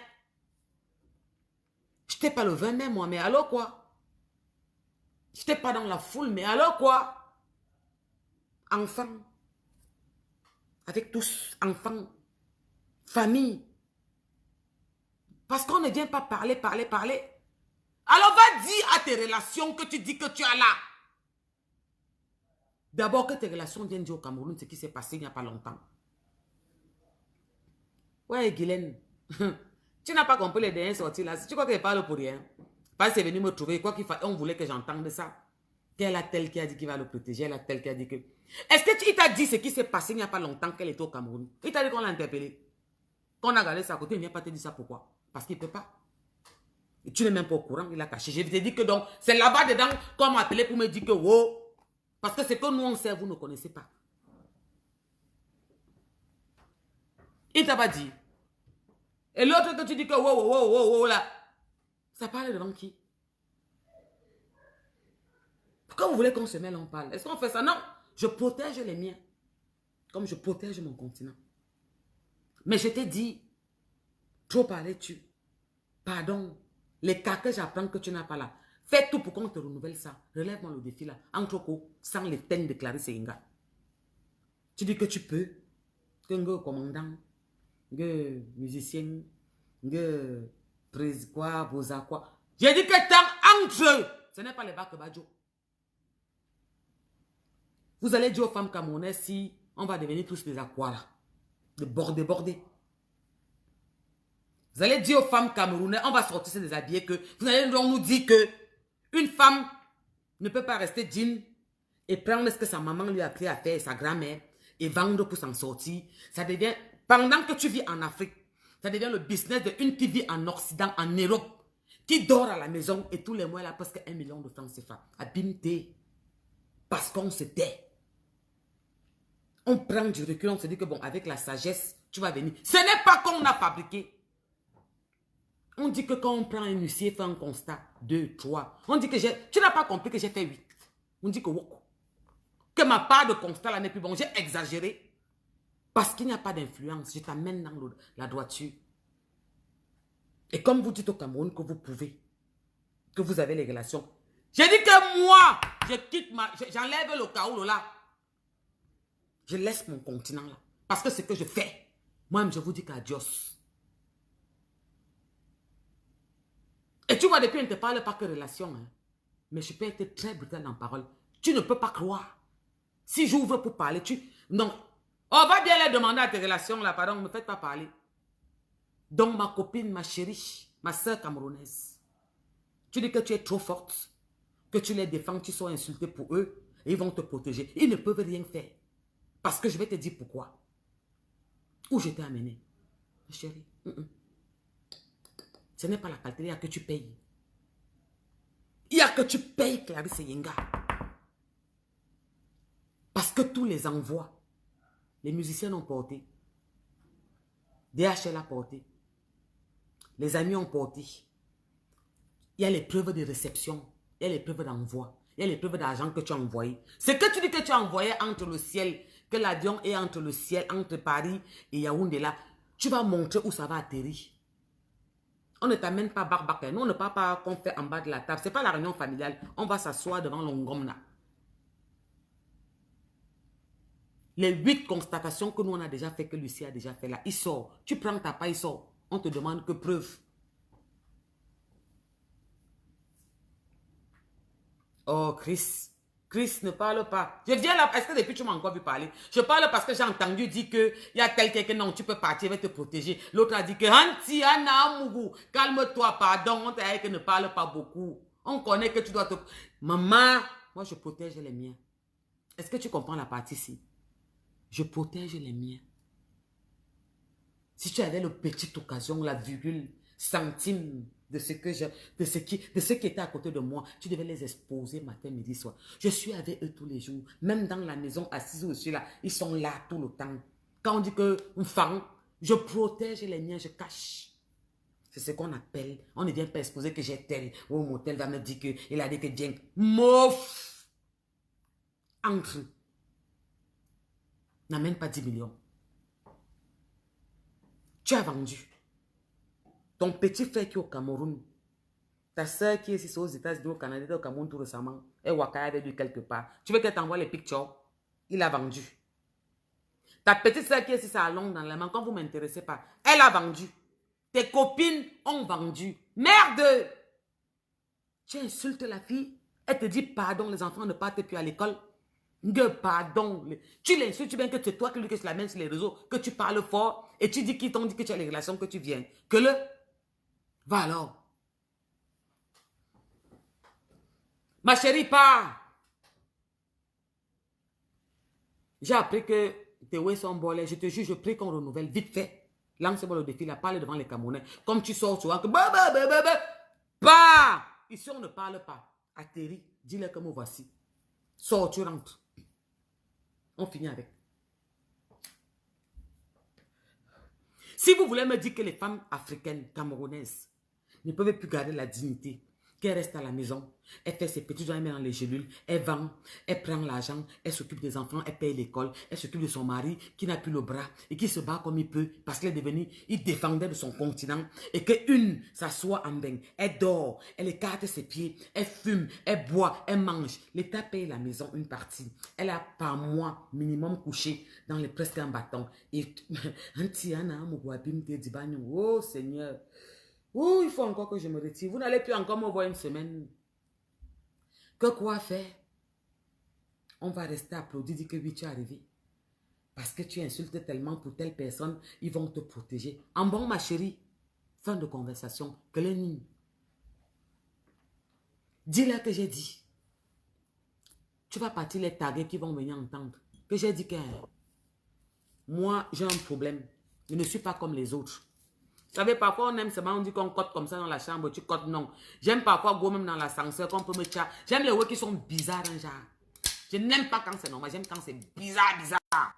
A: Je n'étais pas le 20 mai, moi, mais alors quoi? Je n'étais pas dans la foule, mais alors quoi? Enfants. Avec tous, enfants. Famille. Parce qu'on ne vient pas parler. Alors va dire à tes relations que tu dis que tu as là. D'abord que tes relations viennent dire au Cameroun ce qui s'est passé il n'y a pas longtemps. Ouais, Guylaine. Tu n'as pas compris les dernières sorties là. Tu crois qu'elle parle pour rien? Parce que c'est venu me trouver. Quoi qu'il fasse, on voulait que j'entende ça. Qu'elle a tel qui a dit qu'il va le protéger. Elle a tel qui a dit que... Est-ce que il t'a dit ce qui s'est passé il n'y a pas longtemps qu'elle était au Cameroun? Il t'a dit qu'on l'a interpellé. Qu'on a gardé ça à côté, il ne vient pas te dire ça. Pourquoi? Parce qu'il ne peut pas. Et tu n'es même pas au courant, il a caché. Je t'ai dit que donc, c'est là-bas dedans qu'on m'a appelé pour me dire que wow. Parce que c'est que nous on sait, vous ne connaissez pas. Il t'a pas dit. Et l'autre que tu dis que wow là, ça parle devant qui? Pourquoi vous voulez qu'on se mêle, on parle? Est-ce qu'on fait ça? Non, je protège les miens. Comme je protège mon continent. Mais je t'ai dit, trop parler-tu? Pardon. Les cas que j'apprends que tu n'as pas là. Fais tout pour qu'on te renouvelle ça. Relève-moi le défi là. Entre co, sans les thèmes de Clarisse Yenga. Tu dis que tu peux. Que un commandant, un musicien, un président, quoi, boza quoi. J'ai dit que tant entre eux. Ce n'est pas les bacs Badjo. Vous allez dire aux femmes camerounaises si on va devenir tous des aquas là. Des bordés. Vous allez dire aux femmes camerounaises, on va sortir se déshabiller que vous allez donc nous dire que une femme ne peut pas rester digne et prendre ce que sa maman lui a appris à faire et sa grand-mère et vendre pour s'en sortir. Ça devient, pendant que tu vis en Afrique, ça devient le business d'une qui vit en Occident, en Europe, qui dort à la maison et tous les mois elle a presque 1 million de francs CFA. Abîme-t-elle. Parce qu'on se tait. On prend du recul, on se dit que bon, avec la sagesse, tu vas venir. Ce n'est pas qu'on a fabriqué. On dit que quand on prend un huissier, fait un constat, 2, 3. On dit que tu n'as pas compris que j'ai fait 8. On dit que ma part de constat là n'est plus bon. J'ai exagéré. Parce qu'il n'y a pas d'influence. Je t'amène dans la droiture. Et comme vous dites au Cameroun que vous pouvez, que vous avez les relations. J'ai dit que moi, je quitte j'enlève le Kaoulou là. Je laisse mon continent là. Parce que c'est ce que je fais. Moi-même, je vous dis qu'adios. Et tu vois, depuis, on ne te parle pas que relation. Hein. Mais je peux être très brutal en parole. Tu ne peux pas croire. Si j'ouvre pour parler, non. On va bien les demander à tes relations là, pardon, ne me faites pas parler. Donc, ma copine, ma chérie, ma soeur camerounaise, tu dis que tu es trop forte, que tu les défends, tu sois insulté pour eux, et ils vont te protéger. Ils ne peuvent rien faire. Parce que je vais te dire pourquoi. Où je t'ai amené. Ma chérie. Ce n'est pas la qualité, il n'y a que tu payes. Il n'y a que tu payes, Clarisse Yenga. Parce que tous les envois, les musiciens ont porté. DHL a porté. Les amis ont porté. Il y a les preuves de réception. Il y a les preuves d'envoi. Il y a les preuves d'argent que tu as envoyé. Ce que tu dis que tu as envoyé entre le ciel, que l'avion est entre le ciel, entre Paris et Yaoundé là, tu vas montrer où ça va atterrir. On ne t'amène pas barbac. Nous, on ne parle pas qu'on fait en bas de la table. Ce n'est pas la réunion familiale. On va s'asseoir devant l'ongom là. Les 8 constatations que nous, on a déjà fait, que Lucie a déjà fait là, il sort. Tu prends ta part, il sort. On te demande que preuve. Oh, Chris. Chris, ne parle pas. Je viens là, est-ce que depuis tu m'as encore vu parler? Je parle parce que j'ai entendu dire qu'il y a quelqu'un que non, tu peux partir, il va te protéger. L'autre a dit que Hanti, Anna, Mougou, calme-toi, pardon, on t'a dit que ne parle pas beaucoup. On connaît que tu dois te... Maman, moi je protège les miens. Est-ce que tu comprends la partie ici? Je protège les miens. Si tu avais la petite occasion, la virgule, centime de ce qui était à côté de moi, tu devais les exposer matin, midi, soir. Je suis avec eux tous les jours. Même dans la maison, assise où je suis là, ils sont là tout le temps. Quand on dit que femme, je protège les miens, je cache. C'est ce qu'on appelle, on ne vient pas exposer que j'ai tel, ou mon tel va me dire qu'il a dit que bien, mouf, entre. N'amène pas 10 millions. Tu as vendu. Ton petit frère qui est au Cameroun, ta soeur qui est ici aux États-Unis, au Canada, au Cameroun tout récemment, et Wakaya avec lui quelque part. Tu veux qu'elle t'envoie les pictures? Il a vendu. Ta petite soeur qui est ici à Londres dans la main, quand vous ne m'intéressez pas, elle a vendu. Tes copines ont vendu. Merde! Tu insultes la fille, elle te dit pardon, les enfants ne partent plus à l'école. Pardon. Tu l'insultes, tu viens que c'est toi qui lui caches la main sur les réseaux, que tu parles fort et tu dis qu'ils t'ont dit que tu as les relations que tu viens. Que le... Va alors. Ma chérie, pars. J'ai appris que tes ouais sont bolés. Je te jure, je prie qu'on renouvelle vite fait. Lance-moi le défi, là, parle devant les Camerounais. Comme tu sors, tu vois que... Pars. Ici, on ne parle pas. Atterris. Dis-leur que me voici. Sors, tu rentres. On finit avec. Si vous voulez me dire que les femmes africaines, camerounaises, ne peuvent plus garder la dignité, qu'elles restent à la maison, elle fait ses petits doigts, elle met dans les gélules, elle vend, elle prend l'argent, elle s'occupe des enfants, elle paye l'école, elle s'occupe de son mari qui n'a plus le bras et qui se bat comme il peut parce qu'il est devenu, il défendait de son continent et qu'une s'assoit en bain, elle dort, elle écarte ses pieds, elle fume, elle boit, elle mange. L'État paye la maison une partie. Elle a par mois minimum couché dans les presque un bâton. Et oh Seigneur. Oh, il faut encore que je me retire. Vous n'allez plus encore me voir une semaine. Que quoi faire? On va rester applaudi, dire que oui, tu es arrivé. Parce que tu insultes tellement pour telle personne, ils vont te protéger. En bon, ma chérie, fin de conversation. Que les nids. Dis-leur que j'ai dit. Tu vas partir les taguer qui vont venir entendre. Que j'ai dit que moi, j'ai un problème. Je ne suis pas comme les autres. Vous savez, parfois on aime seulement, on dit qu'on cote comme ça dans la chambre, tu cotes, non. J'aime parfois go même dans l'ascenseur, qu'on peut me tcha. J'aime les ouais qui sont bizarres, hein, genre. Je n'aime pas quand c'est normal, j'aime quand c'est bizarre, bizarre.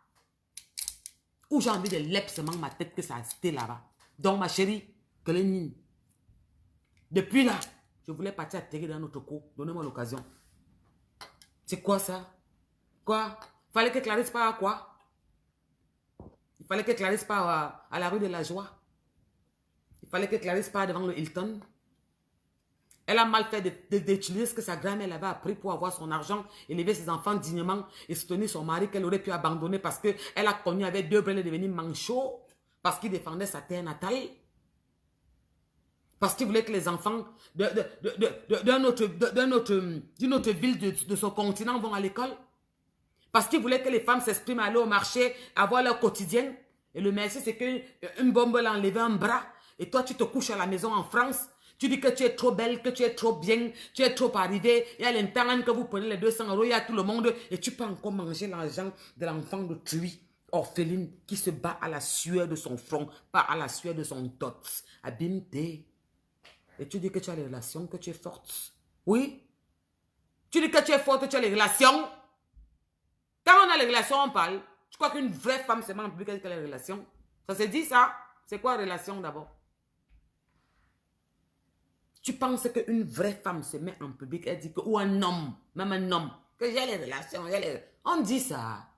A: Ou j'ai envie de lèpre seulement ma tête que ça a été là-bas. Donc ma chérie, que les nines. Depuis là, je voulais partir atterrir dans notre cours. Donnez-moi l'occasion. C'est quoi ça? Quoi? Fallait que Clarisse parte à quoi? Il fallait que Clarisse parte à la rue de la Joie. Il fallait que Clarisse parte devant le Hilton. Elle a mal fait d'utiliser ce que sa grand-mère avait appris pour avoir son argent, élever ses enfants dignement et soutenir son mari qu'elle aurait pu abandonner parce qu'elle a connu avec 2 brels devenir manchot, parce qu'il défendait sa terre natale, parce qu'il voulait que les enfants d'une autre ville de son continent vont à l'école, parce qu'il voulait que les femmes s'expriment, aller au marché, avoir leur quotidien. Et le merci, c'est qu'une bombe l'a enlevé un bras. Et toi, tu te couches à la maison en France. Tu dis que tu es trop belle, que tu es trop bien, tu es trop arrivée. Il y a l'internet que vous prenez les 200 €, il y a tout le monde. Et tu peux encore manger l'argent de l'enfant de truie, orpheline, qui se bat à la sueur de son front, pas à la sueur de son tot. Abimté. Et tu dis que tu as les relations, que tu es forte. Oui. Tu dis que tu es forte, tu as les relations. Quand on a les relations, on parle. Tu crois qu'une vraie femme se met en public avec les relations? Ça se dit ça? C'est quoi relation d'abord? Tu penses qu'une vraie femme se met en public, elle dit que, ou un homme, même un homme, que j'ai les relations, on dit ça.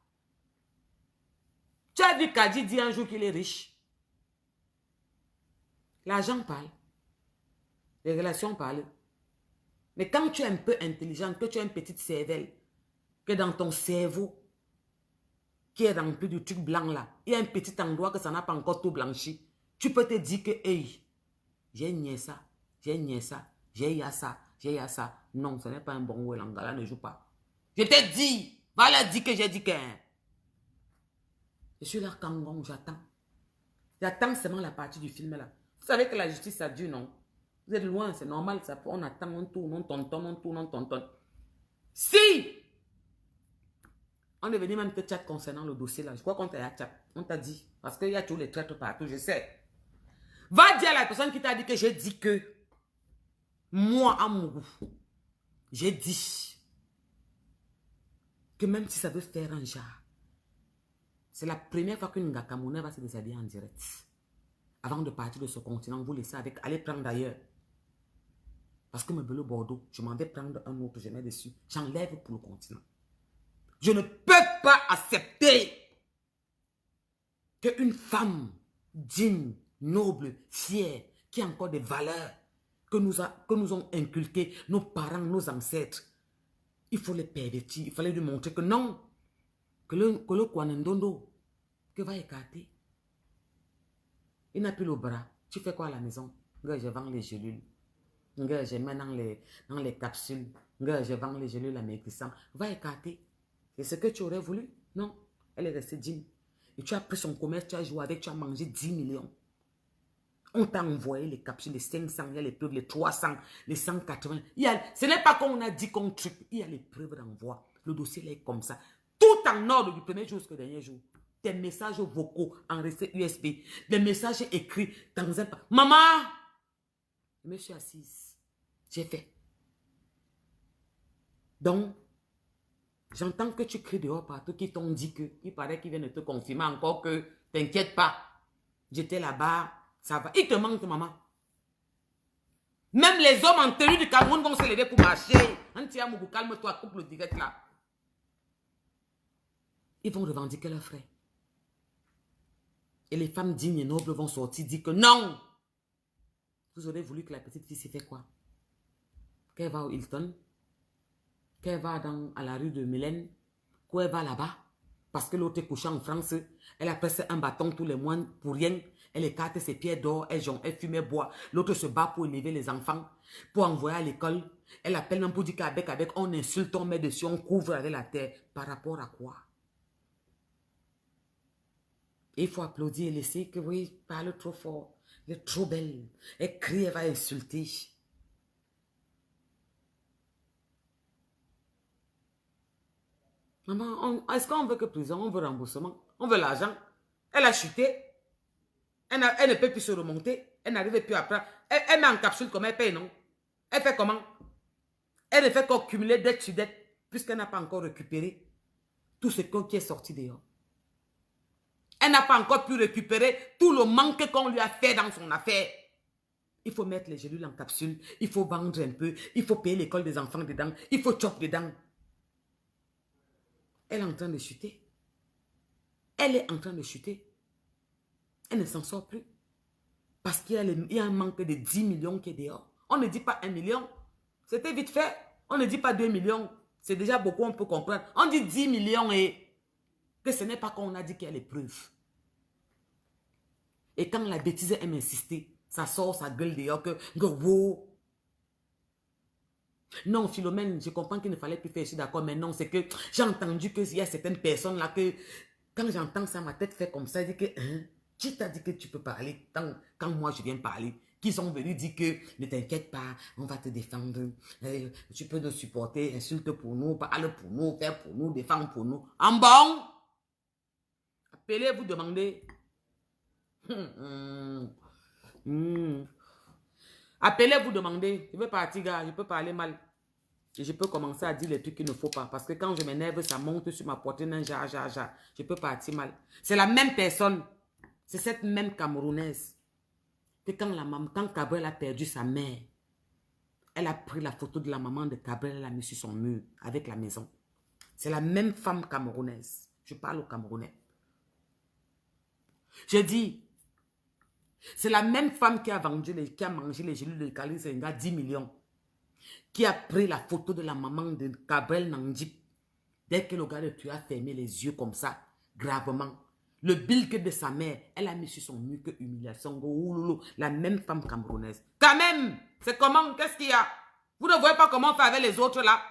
A: Tu as vu Kadi dit un jour qu'il est riche. L'argent parle. Les relations parlent. Mais quand tu es un peu intelligente, que tu as une petite cervelle, que dans ton cerveau, qui est rempli du truc blanc là, il y a un petit endroit que ça n'a pas encore tout blanchi, tu peux te dire que, hey, j'ai nié ça, j'ai nié ça, j'ai ya ça, j'ai ya ça. Non, ce n'est pas un bon rôle, Angala ne joue pas. Je t'ai dit, voilà, dit que j'ai dit que. Je suis là, Kangon, j'attends. J'attends seulement la partie du film là. Vous savez que la justice, ça dure, non? Vous êtes loin, c'est normal, ça, on attend, on tourne, on tontonne, on tourne, on tontonne. Si on est venu même te chat concernant le dossier là, je crois qu'on t'a chat, on t'a dit, parce qu'il y a tous les traîtres partout, je sais. Va dire à la personne qui t'a dit que j'ai dit que, moi, Amourou, j'ai dit que même si ça veut faire un genre, c'est la première fois qu'une Ngakamoune va se déshabiller en direct. Avant de partir de ce continent, vous laissez avec, allez prendre d'ailleurs. Parce que me le Bordeaux, je m'en vais prendre un autre, je mets dessus. J'enlève pour le continent. Je ne peux pas accepter qu'une femme digne, noble, fière, qui a encore des valeurs que nous ont inculquées nos parents, nos ancêtres, il faut les pervertir, il fallait lui montrer que non, que le Kwanendondo, que va écarter. Il n'a plus le bras. Tu fais quoi à la maison? Je vends les gélules. Je mets dans les capsules. Je vends les gélules amaigrissant. Va écarter. C'est ce que tu aurais voulu? Non. Elle est restée digne. Et tu as pris son commerce, tu as joué avec, tu as mangé 10 millions. On t'a envoyé les capsules, les 500, il y a les preuves, les 300, les 180. Ce n'est pas qu'on a dit qu'on truc. Il y a les preuves d'envoi. Le dossier là est comme ça. Tout en ordre du premier jour jusqu'au dernier jour. Des messages vocaux enregistrés USB. Des messages écrits dans un... Maman! Je me suis assise. J'ai fait. Donc, j'entends que tu cries dehors partout, qui t'ont dit que, il paraît qu'ils viennent de te confirmer encore que, t'inquiète pas, j'étais là-bas, ça va. Il te manque, maman. Même les hommes en tenue du Cameroun vont se lever pour marcher. Antiamougou, calme-toi, coupe le direct là. Ils vont revendiquer leurs frais. Et les femmes dignes et nobles vont sortir, dire que non. Vous aurez voulu que la petite fille s'y fait quoi? Qu'elle va au Hilton? Qu'elle va à la rue de Mylène? Qu'elle va là-bas? Parce que l'autre est couchée en France. Elle a presque un bâton tous les mois pour rien. Elle écarte ses pieds d'or, elle fume, elle boit. L'autre se bat pour élever les enfants, pour envoyer à l'école. Elle appelle un pour dire qu'avec, on insulte, on met dessus, on couvre avec la terre. Par rapport à quoi? Et il faut applaudir et laisser que oui, parle trop fort. Elle est trop belle. Elle crie, elle va insulter. Maman, est-ce qu'on veut que prison? On veut remboursement? On veut l'argent? Elle a chuté. Elle ne peut plus se remonter. Elle n'arrive plus à prendre. Elle met en capsule comme elle paye, non? Elle fait comment? Elle ne fait qu'accumuler dette sur dette, puisqu'elle n'a pas encore récupéré tout ce qui est sorti dehors. Elle n'a pas encore pu récupérer tout le manque qu'on lui a fait dans son affaire. Il faut mettre les gélules en capsule, il faut vendre un peu, il faut payer l'école des enfants dedans, il faut chop dedans. Elle est en train de chuter. Elle est en train de chuter. Elle ne s'en sort plus. Parce qu'il y a un manque de 10 millions qui est dehors. On ne dit pas 1 million. C'était vite fait. On ne dit pas 2 millions. C'est déjà beaucoup, on peut comprendre. On dit 10 millions et que ce n'est pas qu'on a dit qu'il y a les preuves. Et quand la bêtise aime insister, ça sort sa gueule dehors que wow. Non, Philomène, je comprends qu'il ne fallait plus faire, je suis d'accord, mais non, c'est que j'ai entendu qu'il y a certaines personnes là que quand j'entends ça, ma tête fait comme ça, je dis que qui t'a dit que tu peux parler quand moi je viens parler? Qui sont venus dire que ne t'inquiète pas, on va te défendre, tu peux nous supporter, insulte pour nous, parle pour nous, faire pour nous, défendre pour nous. En bon, appelez, vous demandez. Appelez, vous demandez. Je veux partir, gars, je peux parler mal. Et je peux commencer à dire les trucs qu'il ne faut pas. Parce que quand je m'énerve, ça monte sur ma poitrine, un jar. Je peux partir mal. C'est la même personne. C'est cette même Camerounaise. Que quand Gabriel a perdu sa mère, elle a pris la photo de la maman de Gabriel, elle l'a mis sur son mur avec la maison. C'est la même femme camerounaise. Je parle au Camerounais. Je dis, c'est la même femme qui a mangé les gélules de Kali Senga 10 millions. Qui a pris la photo de la maman de Gabriel Nandip. Dès que le gars de tu as fermé les yeux comme ça, gravement. Le bill que de sa mère, elle a mis sur son mur que humiliation. La même femme camerounaise. Quand même, c'est comment? Qu'est-ce qu'il y a? Vous ne voyez pas comment on fait avec les autres là?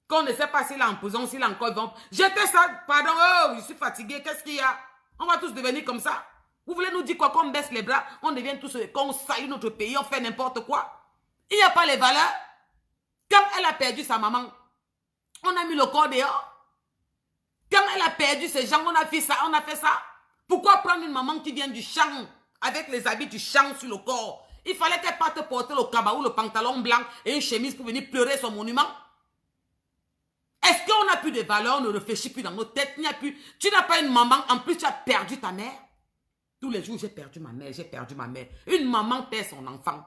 A: Qu'on ne sait pas s'il est en prison, s'il est encore vivant. Jetez ça, pardon, oh, je suis fatigué, qu'est-ce qu'il y a? On va tous devenir comme ça. Vous voulez nous dire quoi? Qu'on baisse les bras, on devient tous, qu'on salit notre pays, on fait n'importe quoi. Il n'y a pas les valeurs. Quand elle a perdu sa maman, on a mis le corps dehors. Quand elle a perdu ses gens, on a fait ça. Pourquoi prendre une maman qui vient du champ, avec les habits du champ sur le corps? Il fallait qu'elle parte porter le cabaou, le pantalon blanc et une chemise pour venir pleurer son monument. Est-ce qu'on n'a plus de valeurs, on ne réfléchit plus dans nos têtes, il n'y a plus. Tu n'as pas une maman, en plus tu as perdu ta mère. Tous les jours, j'ai perdu ma mère, j'ai perdu ma mère. Une maman perd son enfant.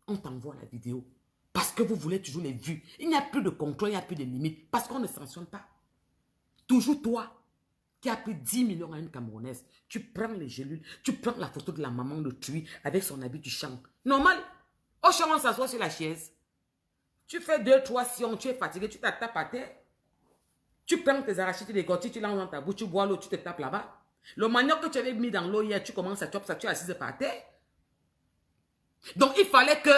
A: On t'envoie la vidéo. Parce que vous voulez toujours les vues. Il n'y a plus de contrôle, il n'y a plus de limites. Parce qu'on ne sanctionne pas. Toujours toi, qui as pris 10 millions à une Camerounaise, tu prends les gélules, tu prends la photo de la maman de Tui avec son habit du champ. Normal. Au champ, on s'assoit sur la chaise. Tu fais 2-3 sions, tu es fatigué, tu t'attapes à terre. Tu prends tes arachides, tu décortiques, tu lances dans ta bouche, tu bois l'eau, tu te tapes là-bas. Le manioc que tu avais mis dans l'eau hier, tu commences à chopper ça, tu es assise par terre. Donc, il fallait que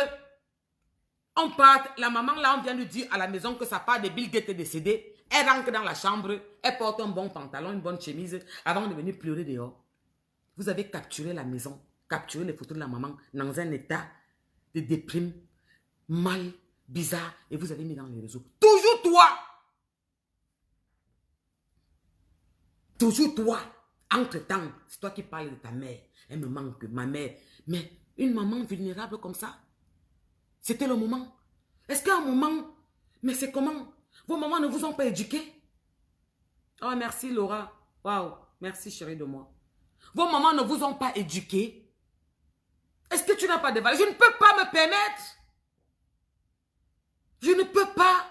A: on parte. La maman, là, on vient lui dire à la maison que sa part de Bill Gates est décédée. Elle rentre dans la chambre, elle porte un bon pantalon, une bonne chemise, avant de venir pleurer dehors. Vous avez capturé la maison, capturé les photos de la maman dans un état de déprime, mal, bizarre, et vous avez mis dans les réseaux. Toujours toi! Toujours toi! Entre-temps, c'est toi qui parles de ta mère. Elle me manque, ma mère. Mais une maman vulnérable comme ça, c'était le moment. Est-ce qu'à un moment, mais c'est comment? Vos mamans ne vous ont pas éduqué? Oh, merci Laura. Waouh, merci chérie de moi. Vos mamans ne vous ont pas éduqué? Est-ce que tu n'as pas de valeur? Je ne peux pas me permettre. Je ne peux pas.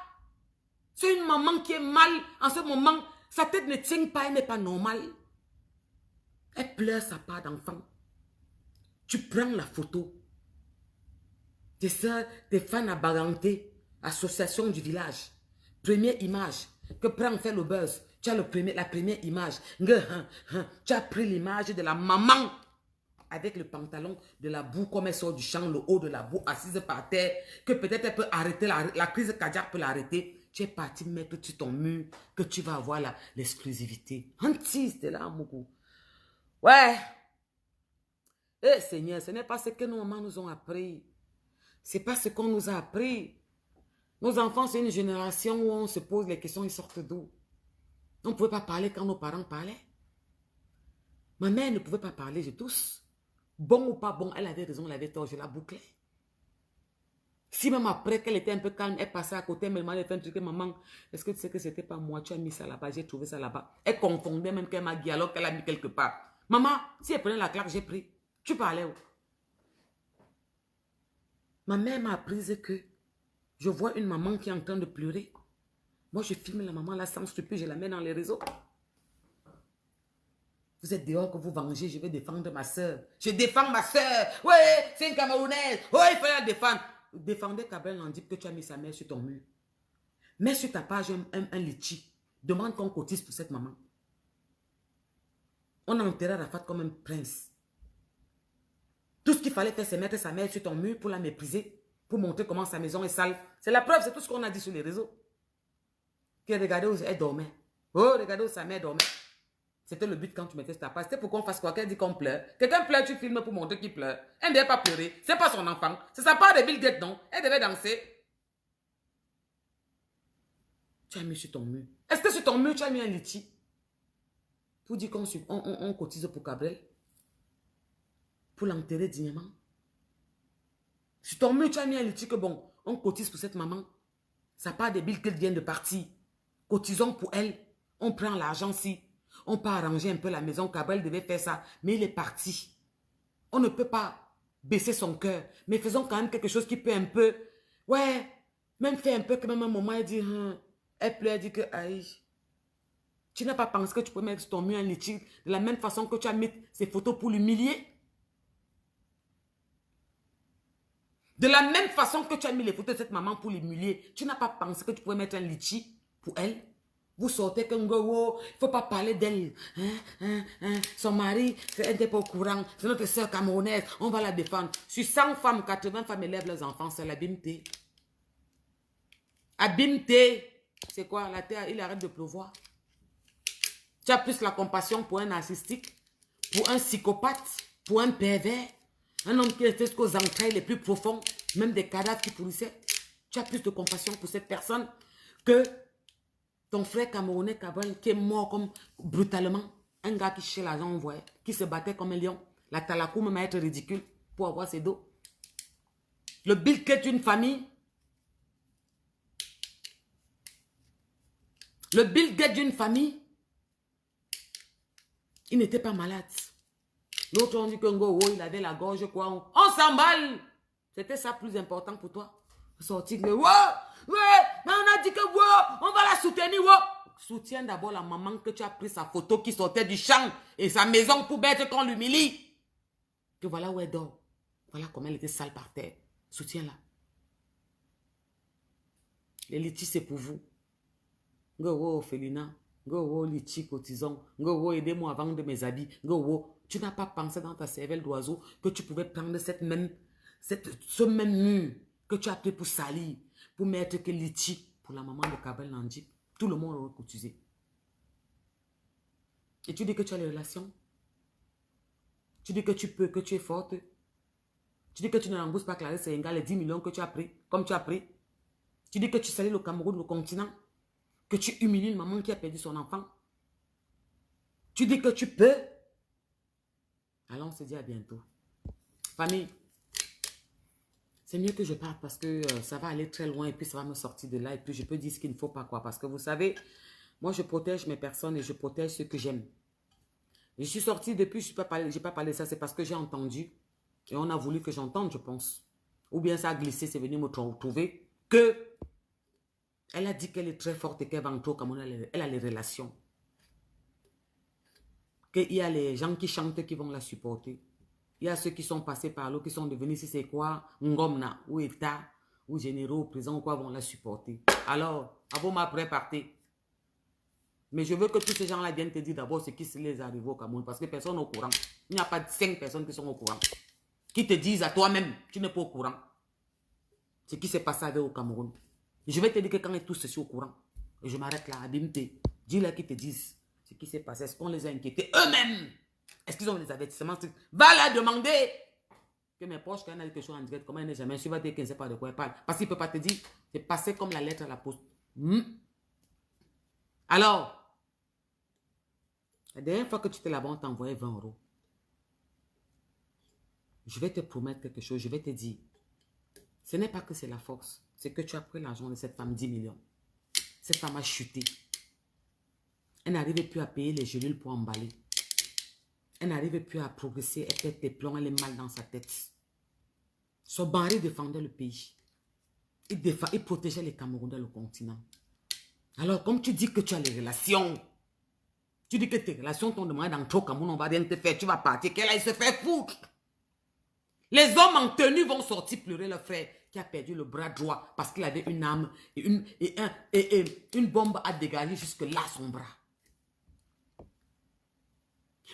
A: C'est une maman qui est mal en ce moment. Sa tête ne tient pas, elle n'est pas normale. Elle pleure sa part d'enfant. Tu prends la photo. Tes soeurs, tes fans à Baganté, association du village. Première image, que prend fait le buzz. Tu as la première image. Tu as pris l'image de la maman avec le pantalon de la boue comme elle sort du champ, le haut de la boue, assise par terre, que peut-être elle peut arrêter, la crise cardiaque peut l'arrêter. Tu es parti mettre sur ton mur que tu vas avoir l'exclusivité. Antis, t'es là, Mougou. Ouais. Eh Seigneur, ce n'est pas ce que nos mamans nous ont appris. Ce n'est pas ce qu'on nous a appris. Nos enfants, c'est une génération où on se pose les questions, ils sortent d'où? On ne pouvait pas parler quand nos parents parlaient. Ma mère ne pouvait pas parler, je tousse. Bon ou pas bon, elle avait raison, elle avait tort, je la bouclais. Si même après qu'elle était un peu calme, elle passait à côté, elle me demandait de faire un truc, maman, est-ce que tu sais que c'était pas moi, tu as mis ça là-bas, j'ai trouvé ça là-bas. Elle confondait même qu'elle m'a dit alors qu'elle a mis quelque part. Maman, si elle prenait la claque, j'ai pris. Tu parlais où? Ma mère m'a appris que je vois une maman qui est en train de pleurer. Moi, je filme la maman là sans scrupule, je la mets dans les réseaux. Vous êtes dehors que vous vengez, je vais défendre ma soeur. Je défends ma soeur. Ouais, c'est une Camerounaise. Ouais, il faut la défendre. Défendez Gabriel Nandip que tu as mis sa mère sur ton mur. Mets sur ta page un litchi. Demande qu'on cotise pour cette maman. On a enterré Rafat comme un prince. Tout ce qu'il fallait faire, c'est mettre sa mère sur ton mur pour la mépriser, pour montrer comment sa maison est sale. C'est la preuve, c'est tout ce qu'on a dit sur les réseaux. Regardez où elle dormait. Oh, regardez où sa mère dormait. C'était le but quand tu mettais ta page. C'était pour qu'on fasse quoi? Qu'elle dit qu'on pleure. Quelqu'un pleure, tu filmes pour montrer qu'il pleure. Elle ne devait pas pleurer. C'est pas son enfant. C'est sa part de Bill Gates, non? Elle devait danser. Tu as mis sur ton mur. Est-ce que sur ton mur, tu as mis un litchi? Pour dire qu'on cotise pour Gabriel? Pour l'enterrer dignement? Sur ton mur, tu as mis un litchi que bon, on cotise pour cette maman. Ça part des billes qu'elle vient de partir. Cotisons pour elle. On prend l'argent si. On peut arranger un peu la maison. Gabriel devait faire ça. Mais il est parti. On ne peut pas baisser son cœur. Mais faisons quand même quelque chose qui peut un peu... Ouais, même faire un peu que même un moment, elle dit... Elle pleure, elle dit que... Aïe, tu n'as pas pensé que tu peux mettre sur ton mur un litchi de la même façon que tu as mis ces photos pour l'humilier? De la même façon que tu as mis les photos de cette maman pour l'humilier, tu n'as pas pensé que tu pouvais mettre un litchi pour elle? Vous sortez comme go, il ne faut pas parler d'elle. Son mari, elle n'était pas au courant. C'est notre soeur camerounaise, on va la défendre. Sur 100 femmes, 80 femmes élèvent leurs enfants, c'est l'abîmeté. Abîmeté. C'est quoi? La terre, il arrête de pleuvoir. Tu as plus la compassion pour un narcissique, pour un psychopathe, pour un pervers, un homme qui était jusqu'aux entrailles les plus profonds, même des cadavres qui pourrissaient. Tu as plus de compassion pour cette personne que ton frère camerounais Cabral qui est mort comme brutalement. Un gars qui cherchait l'argent, on voyait, qui se battait comme un lion. La talakou même à être ridicule pour avoir ses dos. Le Bill Gates d'une famille. Le Bill Gates d'une famille. Il n'était pas malade. L'autre, on dit que il avait la gorge, quoi. On s'emballe. C'était ça plus important pour toi. Sortir de mais on a dit que on va la soutenir. Soutiens d'abord la maman que tu as pris sa photo qui sortait du champ et sa maison pour bête qu'on l'humilie. Que voilà où elle dort. Voilà comment elle était sale par terre. Soutiens-la. Les litis, c'est pour vous. Félina. Litchi, cotisons. Aidez-moi à vendre mes habits. Tu n'as pas pensé dans ta cervelle d'oiseau que tu pouvais prendre ce même mur que tu as pris pour salir, pour mettre que litchi pour la maman de Kabel Nandip. Tout le monde aurait cotisé. Et tu dis que tu as les relations. Tu dis que tu peux, que tu es forte. Tu dis que tu ne rembourses pas Clarisse Senga les 10 millions que tu as pris, comme tu as pris. Tu dis que tu salis le Cameroun, le continent. Que tu humilies une maman qui a perdu son enfant. Tu dis que tu peux. Alors on se dit à bientôt. Famille, c'est mieux que je parte parce que ça va aller très loin et puis ça va me sortir de là et puis je peux dire ce qu'il ne faut pas quoi. Parce que vous savez, moi je protège mes personnes et je protège ceux que j'aime. Je suis sortie depuis, je n'ai pas parlé de ça, c'est parce que j'ai entendu et on a voulu que j'entende, je pense. Ou bien ça a glissé, c'est venu me trouver que elle a dit qu'elle est très forte et qu'elle va entrer au Cameroun, elle a les relations. Qu'il y a les gens qui chantent qui vont la supporter. Il y a ceux qui sont passés par là, qui sont devenus, si c'est quoi, Ngomna, ou État, ou généraux, présidents, ou quoi, vont la supporter. Alors, à vous m'après partez. Mais je veux que tous ces gens-là viennent te dire d'abord ce qui se les arrive au Cameroun, parce que personne n'est au courant. Il n'y a pas 5 personnes qui sont au courant. Qui te disent à toi-même, tu n'es pas au courant. Ce qui s'est passé avec au Cameroun. Je vais te dire que quand ils tous ceci au courant, et je m'arrête là, abîmeté, dis-leur qu'ils te disent ce qui s'est passé. Est-ce qu'on les a inquiétés eux-mêmes? Est-ce qu'ils ont des avertissements? Va la demander. Que mes proches, quand il y a quelque chose en direct, comment il n'est jamais su, va dire qu'il ne sait pas de quoi il parle. Parce qu'il ne peut pas te dire, c'est passé comme la lettre à la poste. Alors, la dernière fois que tu étais là-bas, on t'a envoyé 20 €. Je vais te promettre quelque chose, je vais te dire. Ce n'est pas que c'est la force, c'est que tu as pris l'argent de cette femme, 10 millions. Cette femme a chuté. Elle n'arrivait plus à payer les gélules pour emballer. Elle n'arrivait plus à progresser. Elle pète des plombs, elle est mal dans sa tête. Son mari défendait le pays. Il protégeait les Camerounais, le continent. Alors, comme tu dis que tu as les relations, tu dis que tes relations t'ont demandé d'entrer au Cameroun, on va rien te faire, tu vas partir, qu'elle aille se faire foutre. Les hommes en tenue vont sortir pleurer leur frère qui a perdu le bras droit parce qu'il avait une arme et une bombe à dégager jusque là son bras.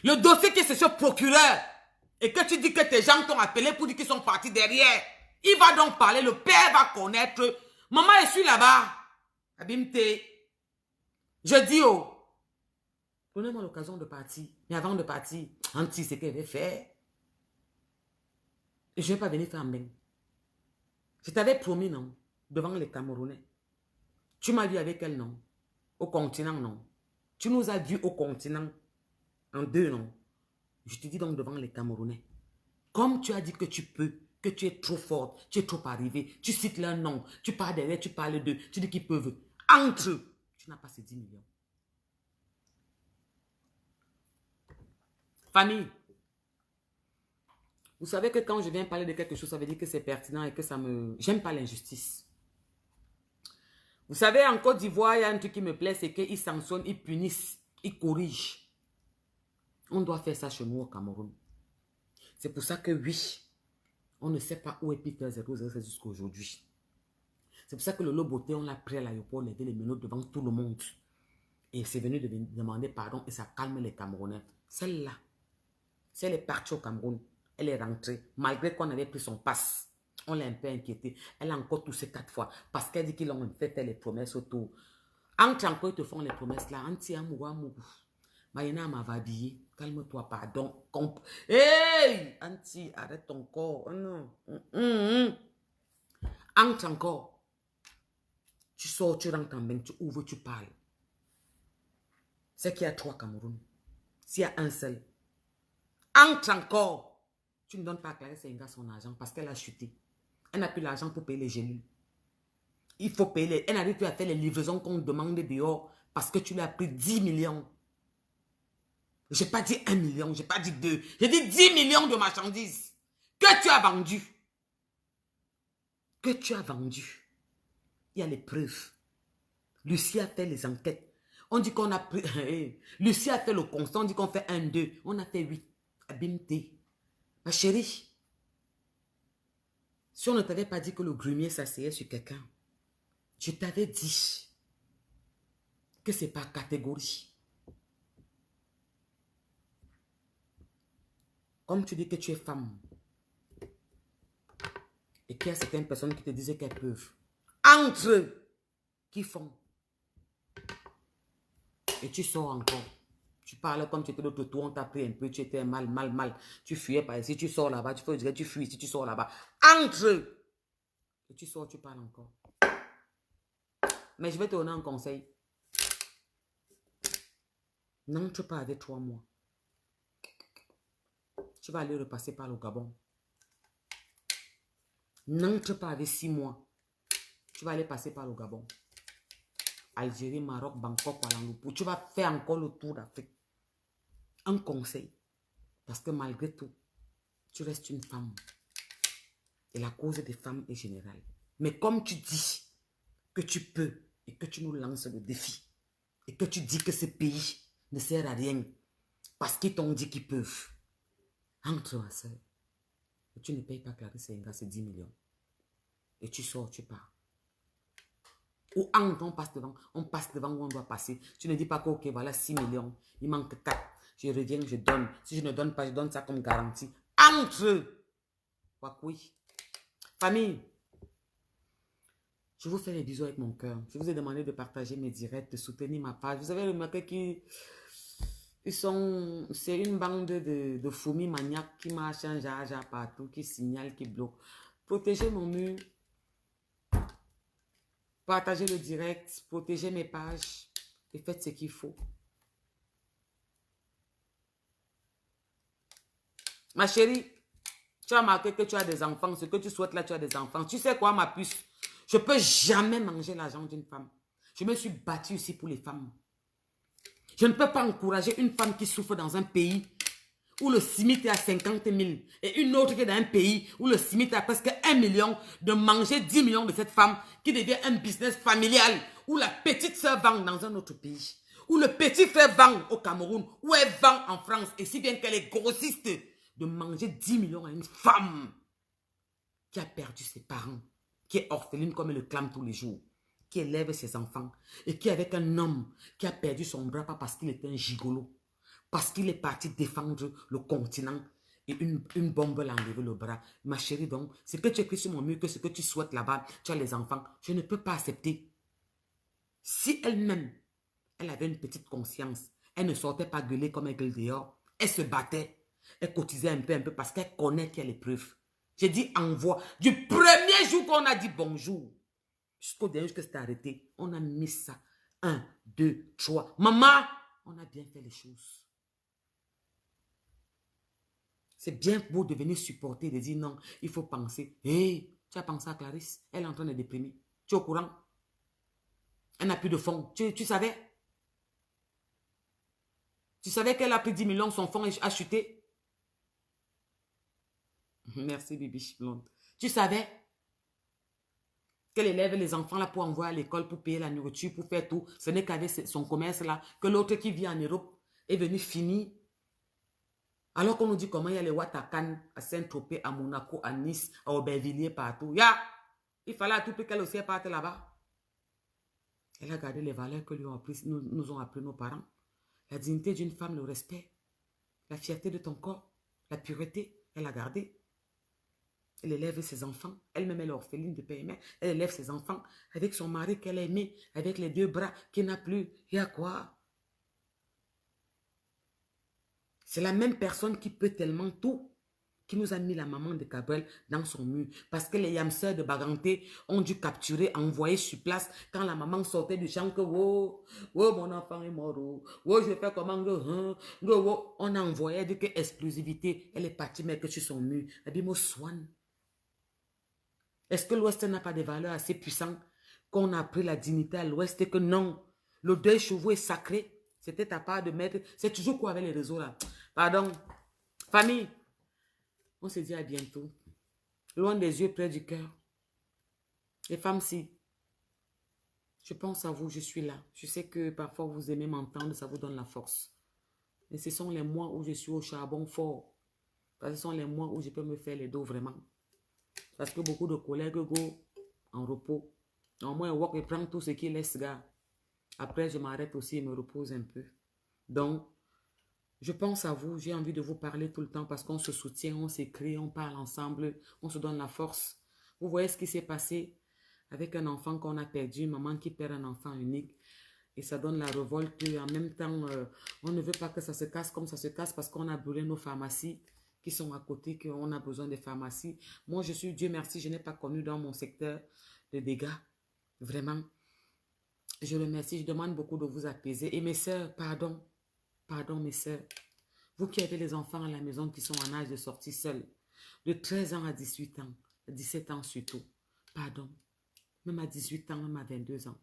A: Le dossier qui est ce procureur et que tu dis que tes gens t'ont appelé pour dire qu'ils sont partis derrière, il va donc parler, le père va connaître. Maman, je suis là-bas. Abimte. Je dis, prenez-moi l'occasion de partir. Mais avant de partir, Anti, c'est qu'elle veut faire. Et je ne vais pas venir faire un bain. Je t'avais promis, non, devant les Camerounais. Tu m'as vu avec elle, non. Au continent, non. Tu nous as vus au continent. En 2, non. Je te dis donc devant les Camerounais. Comme tu as dit que tu peux, que tu es trop forte, tu es trop arrivée, tu cites leur nom, tu parles derrière, tu parles d'eux, tu dis qu'ils peuvent. Entre eux, tu n'as pas ces 10 millions. Famille, vous savez que quand je viens parler de quelque chose, ça veut dire que c'est pertinent et que ça me... J'aime pas l'injustice. Vous savez, en Côte d'Ivoire, il y a un truc qui me plaît, c'est qu'ils sanctionnent, ils punissent, ils corrigent. On doit faire ça chez nous au Cameroun. C'est pour ça que oui, on ne sait pas où est Peter 007 jusqu'à aujourd'hui. C'est pour ça que le Loboté, on l'a pris à l'aéroport, levé les menottes devant tout le monde. Et c'est venu de demander pardon et ça calme les Camerounais. Celle-là, si elle est partie au Cameroun, elle est rentrée, malgré qu'on avait pris son passe. On l'a un peu inquiétée. Elle a encore toussé 4 fois parce qu'elle dit qu'ils ont fait faire les promesses autour. Entre encore, ils te font les promesses là. Anti amour, amour. Mayena m'avadie. Calme-toi, pardon. Hey! Anti, arrête ton corps. Oh non. Entre encore. Tu sors, tu rentres en bain, tu ouvres, tu parles. C'est qu'il y a 3 Cameroun. S'il y a un seul. Entre encore. Tu ne donnes pas à Clarisse Senga son argent parce qu'elle a chuté. Elle n'a plus l'argent pour payer les gélules. Il faut payer. Elle n'arrive plus à faire les livraisons qu'on demande dehors parce que tu lui as pris 10 millions. Je n'ai pas dit 1 million, je n'ai pas dit 2. J'ai dit 10 millions de marchandises que tu as vendues. Que tu as vendues. Il y a les preuves. Lucie a fait les enquêtes. On dit qu'on a pris... Lucie a fait le constat, on dit qu'on fait 1, 2. On a fait 8. Abimté. Ma chérie, si on ne t'avait pas dit que le grumier s'asseyait sur quelqu'un, je t'avais dit que ce n'est pas catégorie. Comme tu dis que tu es femme, et qu'il y a certaines personnes qui te disaient qu'elles peuvent, entre eux, qui font, et tu sors encore. Tu parles comme tu étais l'autre tour, on t'a pris un peu, tu étais mal. Tu fuyais par ici, tu sors là-bas, tu fais tu fuis ici, tu sors là-bas. Entre eux, et tu sors, tu parles encore. Mais je vais te donner un conseil. N'entre pas avec 3 mois. Tu vas aller repasser par le Gabon. N'entre pas avec 6 mois. Tu vas aller passer par le Gabon. Algérie, Maroc, Bangkok, Kuala Lumpur. Tu vas faire encore le tour d'Afrique. Un conseil. Parce que malgré tout, tu restes une femme. Et la cause des femmes est générale. Mais comme tu dis que tu peux et que tu nous lances le défi et que tu dis que ce pays ne sert à rien parce qu'ils t'ont dit qu'ils peuvent. Entre ma soeur. Et tu ne payes pas Clarisse Senga, c'est 10 millions. Et tu sors, tu pars. Ou entre, on passe devant où on doit passer. Tu ne dis pas que, ok, voilà 6 millions. Il manque 4. Je reviens, je donne. Si je ne donne pas, je donne ça comme garantie. Entre. Oui. Famille. Je vous fais les bisous avec mon cœur. Je vous ai demandé de partager mes directs, de soutenir ma page. Vous avez remarqué qu'ils sont... C'est une bande de fourmis maniaques qui marchent en jaja partout, qui signalent, qui bloquent. Protégez mon mur. Partagez le direct. Protégez mes pages. Et faites ce qu'il faut. Ma chérie, tu as remarqué que tu as des enfants. Ce que tu souhaites là, tu as des enfants. Tu sais quoi, ma puce? Je ne peux jamais manger l'argent d'une femme. Je me suis battue ici pour les femmes. Je ne peux pas encourager une femme qui souffre dans un pays où le SMIC est à 50 000 et une autre qui est dans un pays où le SMIC est à presque 1 million, de manger 10 millions de cette femme qui devient un business familial où la petite soeur vend dans un autre pays, où le petit frère vend au Cameroun, où elle vend en France et si bien qu'elle est grossiste, de manger 10 millions à une femme qui a perdu ses parents, qui est orpheline comme elle le clame tous les jours, qui élève ses enfants et qui est avec un homme qui a perdu son bras pas parce qu'il était un gigolo, parce qu'il est parti défendre le continent et une bombe l'a enlevé le bras. Ma chérie, donc, c'est que tu écris sur mon mur que ce que tu souhaites là-bas, tu as les enfants. Je ne peux pas accepter. Si elle-même, elle avait une petite conscience, elle ne sortait pas gueuler comme elle gueule dehors, elle se battait, elle cotisait un peu parce qu'elle connaît qu'il y a les preuves. J'ai dit envoie. Du premier jour qu'on a dit bonjour, jusqu'au dernier jour que c'était arrêté, on a mis ça. 1, 2, 3. Maman, on a bien fait les choses. C'est bien beau de venir supporter, de dire non, il faut penser. Hé, hey, tu as pensé à Clarisse, elle est en train de déprimer. Tu es au courant? Elle n'a plus de fonds. Tu savais? Tu savais qu'elle a pris 10 millions, son fonds a chuté? Merci, Bibi Blonde. Tu savais qu'elle élève les enfants là pour envoyer à l'école, pour payer la nourriture, pour faire tout. Ce n'est qu'avec son commerce là que l'autre qui vit en Europe est venu finir. Alors qu'on nous dit comment il y a les Ouatt à Cannes, à Saint-Tropez, à Monaco, à Nice, à Aubervilliers, partout. Il fallait à tout prix qu'elle aussi parte là-bas. Elle a gardé les valeurs que nous ont appris nos parents. La dignité d'une femme, le respect, la fierté de ton corps, la pureté, elle a gardé. Elle élève ses enfants. Elle-même, elle est orpheline de père et mère. Elle élève ses enfants avec son mari qu'elle a aimé, avec les 2 bras qu'il n'a plus. Il y a quoi? C'est la même personne qui peut tellement tout, qui nous a mis la maman de Gabriel dans son mur. Parce que les yamseurs de Baganté ont dû capturer, envoyer sur place quand la maman sortait du champ que oh, oh mon enfant est mort, oh, je fais comment, oh, on a envoyé, elle dit que exclusivité, elle est partie mais que sur son mur. Elle dit, moi, Swan. Est-ce que l'Ouest n'a pas des valeurs assez puissantes qu'on a pris la dignité à l'Ouest et que non, le deuil chevaux est sacré? C'était ta part de mettre. C'est toujours quoi avec les réseaux là? Pardon. Famille, on se dit à bientôt. Loin des yeux, près du cœur. Les femmes, si. Je pense à vous, je suis là. Je sais que parfois vous aimez m'entendre, ça vous donne la force. Mais ce sont les mois où je suis au charbon fort. Ce sont les mois où je peux me faire les dos vraiment. Parce que beaucoup de collègues go en repos. Au moins, je prends tout ce qui laisse gars. Après, je m'arrête aussi et me repose un peu. Donc, je pense à vous. J'ai envie de vous parler tout le temps parce qu'on se soutient, on s'écrit, on parle ensemble, on se donne la force. Vous voyez ce qui s'est passé avec un enfant qu'on a perdu, une maman qui perd un enfant unique. Et ça donne la révolte. En même temps, on ne veut pas que ça se casse comme ça se casse parce qu'on a brûlé nos pharmacies qui sont à côté, qu'on a besoin de pharmacies. Moi, je suis, Dieu merci, je n'ai pas connu dans mon secteur de dégâts. Vraiment. Je remercie, je demande beaucoup de vous apaiser. Et mes sœurs, pardon mes sœurs. Vous qui avez les enfants à la maison qui sont en âge de sortir seuls, de 13 ans à 18 ans, 17 ans surtout, pardon, même à 18 ans, même à 22 ans.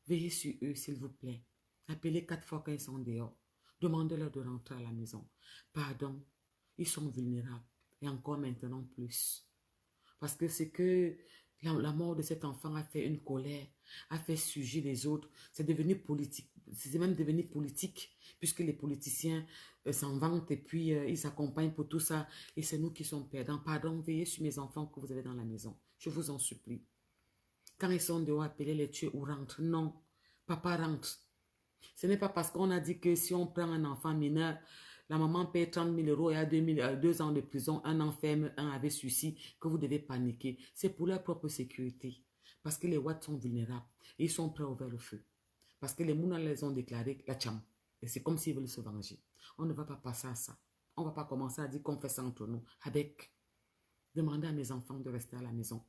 A: Veillez sur eux, s'il vous plaît. Appelez 4 fois quand ils sont dehors. Demandez-leur de rentrer à la maison. Pardon, ils sont vulnérables. Et encore maintenant plus. Parce que c'est que la mort de cet enfant a fait une colère, a fait surgir les autres. C'est devenu politique. C'est même devenu politique, puisque les politiciens s'en vantent et puis ils s'accompagnent pour tout ça. Et c'est nous qui sommes perdants. Pardon, veillez sur mes enfants que vous avez dans la maison. Je vous en supplie. Quand ils sont dehors, appelez les tuer ou rentre. Non, papa rentre. Ce n'est pas parce qu'on a dit que si on prend un enfant mineur, la maman paye 30 000 euros et a 2 ans de prison, un enferme, un avec suicide, que vous devez paniquer. C'est pour leur propre sécurité. Parce que les Ouatt sont vulnérables. Et ils sont prêts à ouvrir le feu. Parce que les Mouna les ont déclaré la tcham. Et c'est comme s'ils veulent se venger. On ne va pas passer à ça. On ne va pas commencer à dire qu'on fait ça entre nous. Avec, demandez à mes enfants de rester à la maison.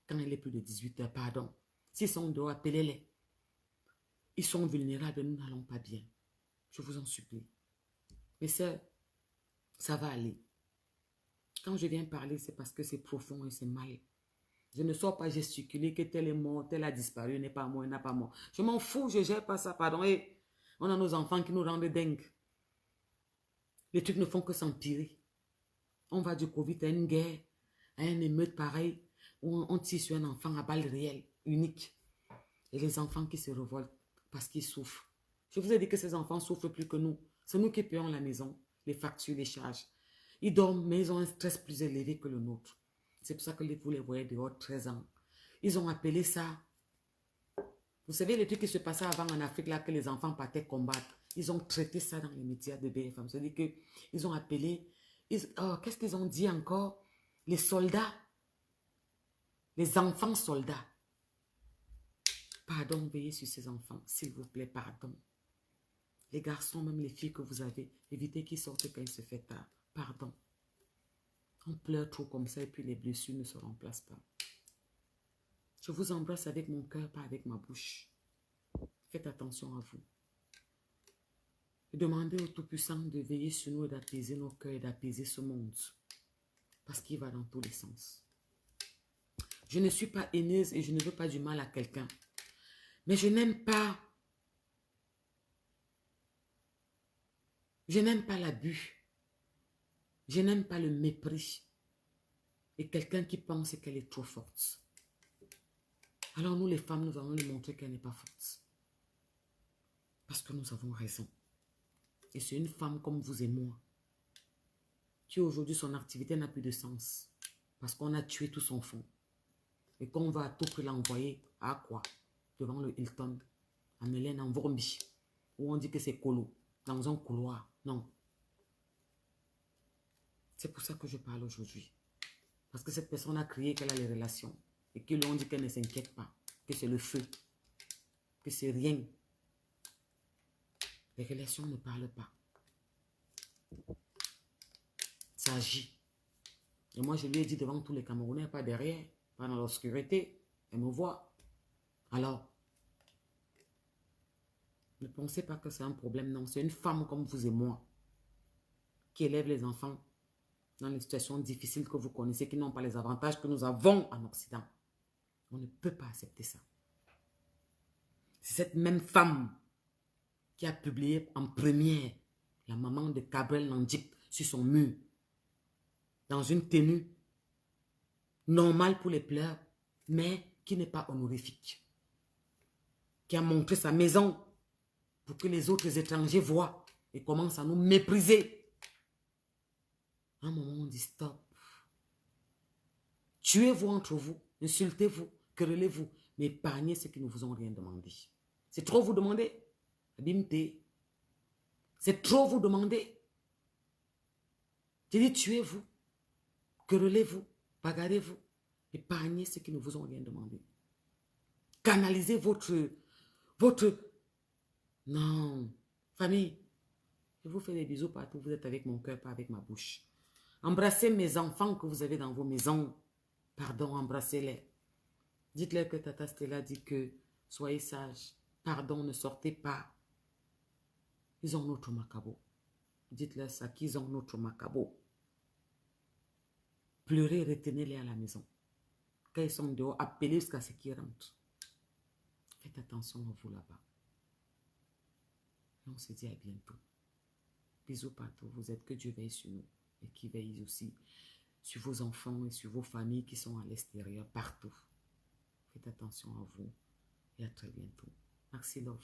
A: Quand il est plus de 18 heures, pardon. S'ils sont dehors, appelez-les. Ils sont vulnérables et nous n'allons pas bien. Je vous en supplie. Mais sœurs, ça va aller. Quand je viens parler, c'est parce que c'est profond et c'est mal. Je ne sors pas gesticuler que tel est mort, tel a disparu, n'est pas mort, n'est pas mort. Je m'en fous, je ne gère pas ça, pardon. Et on a nos enfants qui nous rendent dingues. Les trucs ne font que s'empirer. On va du Covid à une guerre, à une émeute pareille, où on tire sur un enfant à balles réelles, unique. Et les enfants qui se révoltent parce qu'ils souffrent. Je vous ai dit que ces enfants souffrent plus que nous. C'est nous qui payons la maison, les factures, les charges. Ils dorment, mais ils ont un stress plus élevé que le nôtre. C'est pour ça que vous les voyez dehors 13 ans. Ils ont appelé ça. Vous savez, les trucs qui se passaient avant en Afrique, là, que les enfants partaient combattre. Ils ont traité ça dans les médias de BFM. C'est-à-dire qu'ils ont appelé. Qu'est-ce qu'ils ont dit encore? Les soldats. Les enfants soldats. Pardon, veillez sur ces enfants. S'il vous plaît, pardon. Les garçons, même les filles que vous avez, évitez qu'ils sortent quand il se fait tard. Pardon. On pleure trop comme ça et puis les blessures ne se remplacent pas. Je vous embrasse avec mon cœur, pas avec ma bouche. Faites attention à vous. Demandez au Tout-Puissant de veiller sur nous et d'apaiser nos cœurs et d'apaiser ce monde. Parce qu'il va dans tous les sens. Je ne suis pas haineuse et je ne veux pas du mal à quelqu'un. Mais je n'aime pas. Je n'aime pas l'abus. Je n'aime pas le mépris. Et quelqu'un qui pense qu'elle est trop forte. Alors nous les femmes, nous allons lui montrer qu'elle n'est pas forte. Parce que nous avons raison. Et c'est une femme comme vous et moi. Qui aujourd'hui son activité n'a plus de sens. Parce qu'on a tué tout son fond. Et qu'on va à tout prix l'envoyer à quoi? Devant le Hilton. À Mélène, en Vormbi. Où on dit que c'est colo. Dans un couloir. Non. C'est pour ça que je parle aujourd'hui. Parce que cette personne a crié qu'elle a les relations. Et qu'ils lui ont dit qu'elle ne s'inquiète pas. Que c'est le feu. Que c'est rien. Les relations ne parlent pas. Ça agit. Et moi, je lui ai dit devant tous les Camerounais, pas derrière, pas dans l'obscurité. Elle me voit. Alors, ne pensez pas que c'est un problème. Non, c'est une femme comme vous et moi qui élève les enfants dans les situations difficiles que vous connaissez, qui n'ont pas les avantages que nous avons en Occident. On ne peut pas accepter ça. C'est cette même femme qui a publié en première la maman de Gabriel Nandik sur son mur, dans une tenue normale pour les pleurs, mais qui n'est pas honorifique. Qui a montré sa maison pour que les autres étrangers voient et commencent à nous mépriser. À un moment, on dit stop. Tuez-vous entre vous, insultez-vous, querellez-vous, mais épargnez ceux qui ne vous ont rien demandé. C'est trop vous demander. Abimte. C'est trop vous demander. J'ai dit tuez-vous, querellez-vous, bagarrez-vous, épargnez ceux qui ne vous ont rien demandé. Canalisez votre... Non. Famille, je vous fais des bisous partout. Vous êtes avec mon cœur, pas avec ma bouche. Embrassez mes enfants que vous avez dans vos maisons. Pardon, embrassez-les. Dites-leur que Tata Stella dit que soyez sages. Pardon, ne sortez pas. Ils ont notre macabo. Dites-leur ça, qu'ils ont notre macabo. Pleurez, retenez-les à la maison. Quand ils sont dehors, appelez jusqu'à ce qu'ils rentrent. Faites attention à vous là-bas. Et on se dit à bientôt. Bisous partout. Vous êtes que Dieu veille sur nous. Et qui veille aussi sur vos enfants et sur vos familles qui sont à l'extérieur, partout. Faites attention à vous. Et à très bientôt. Merci, love.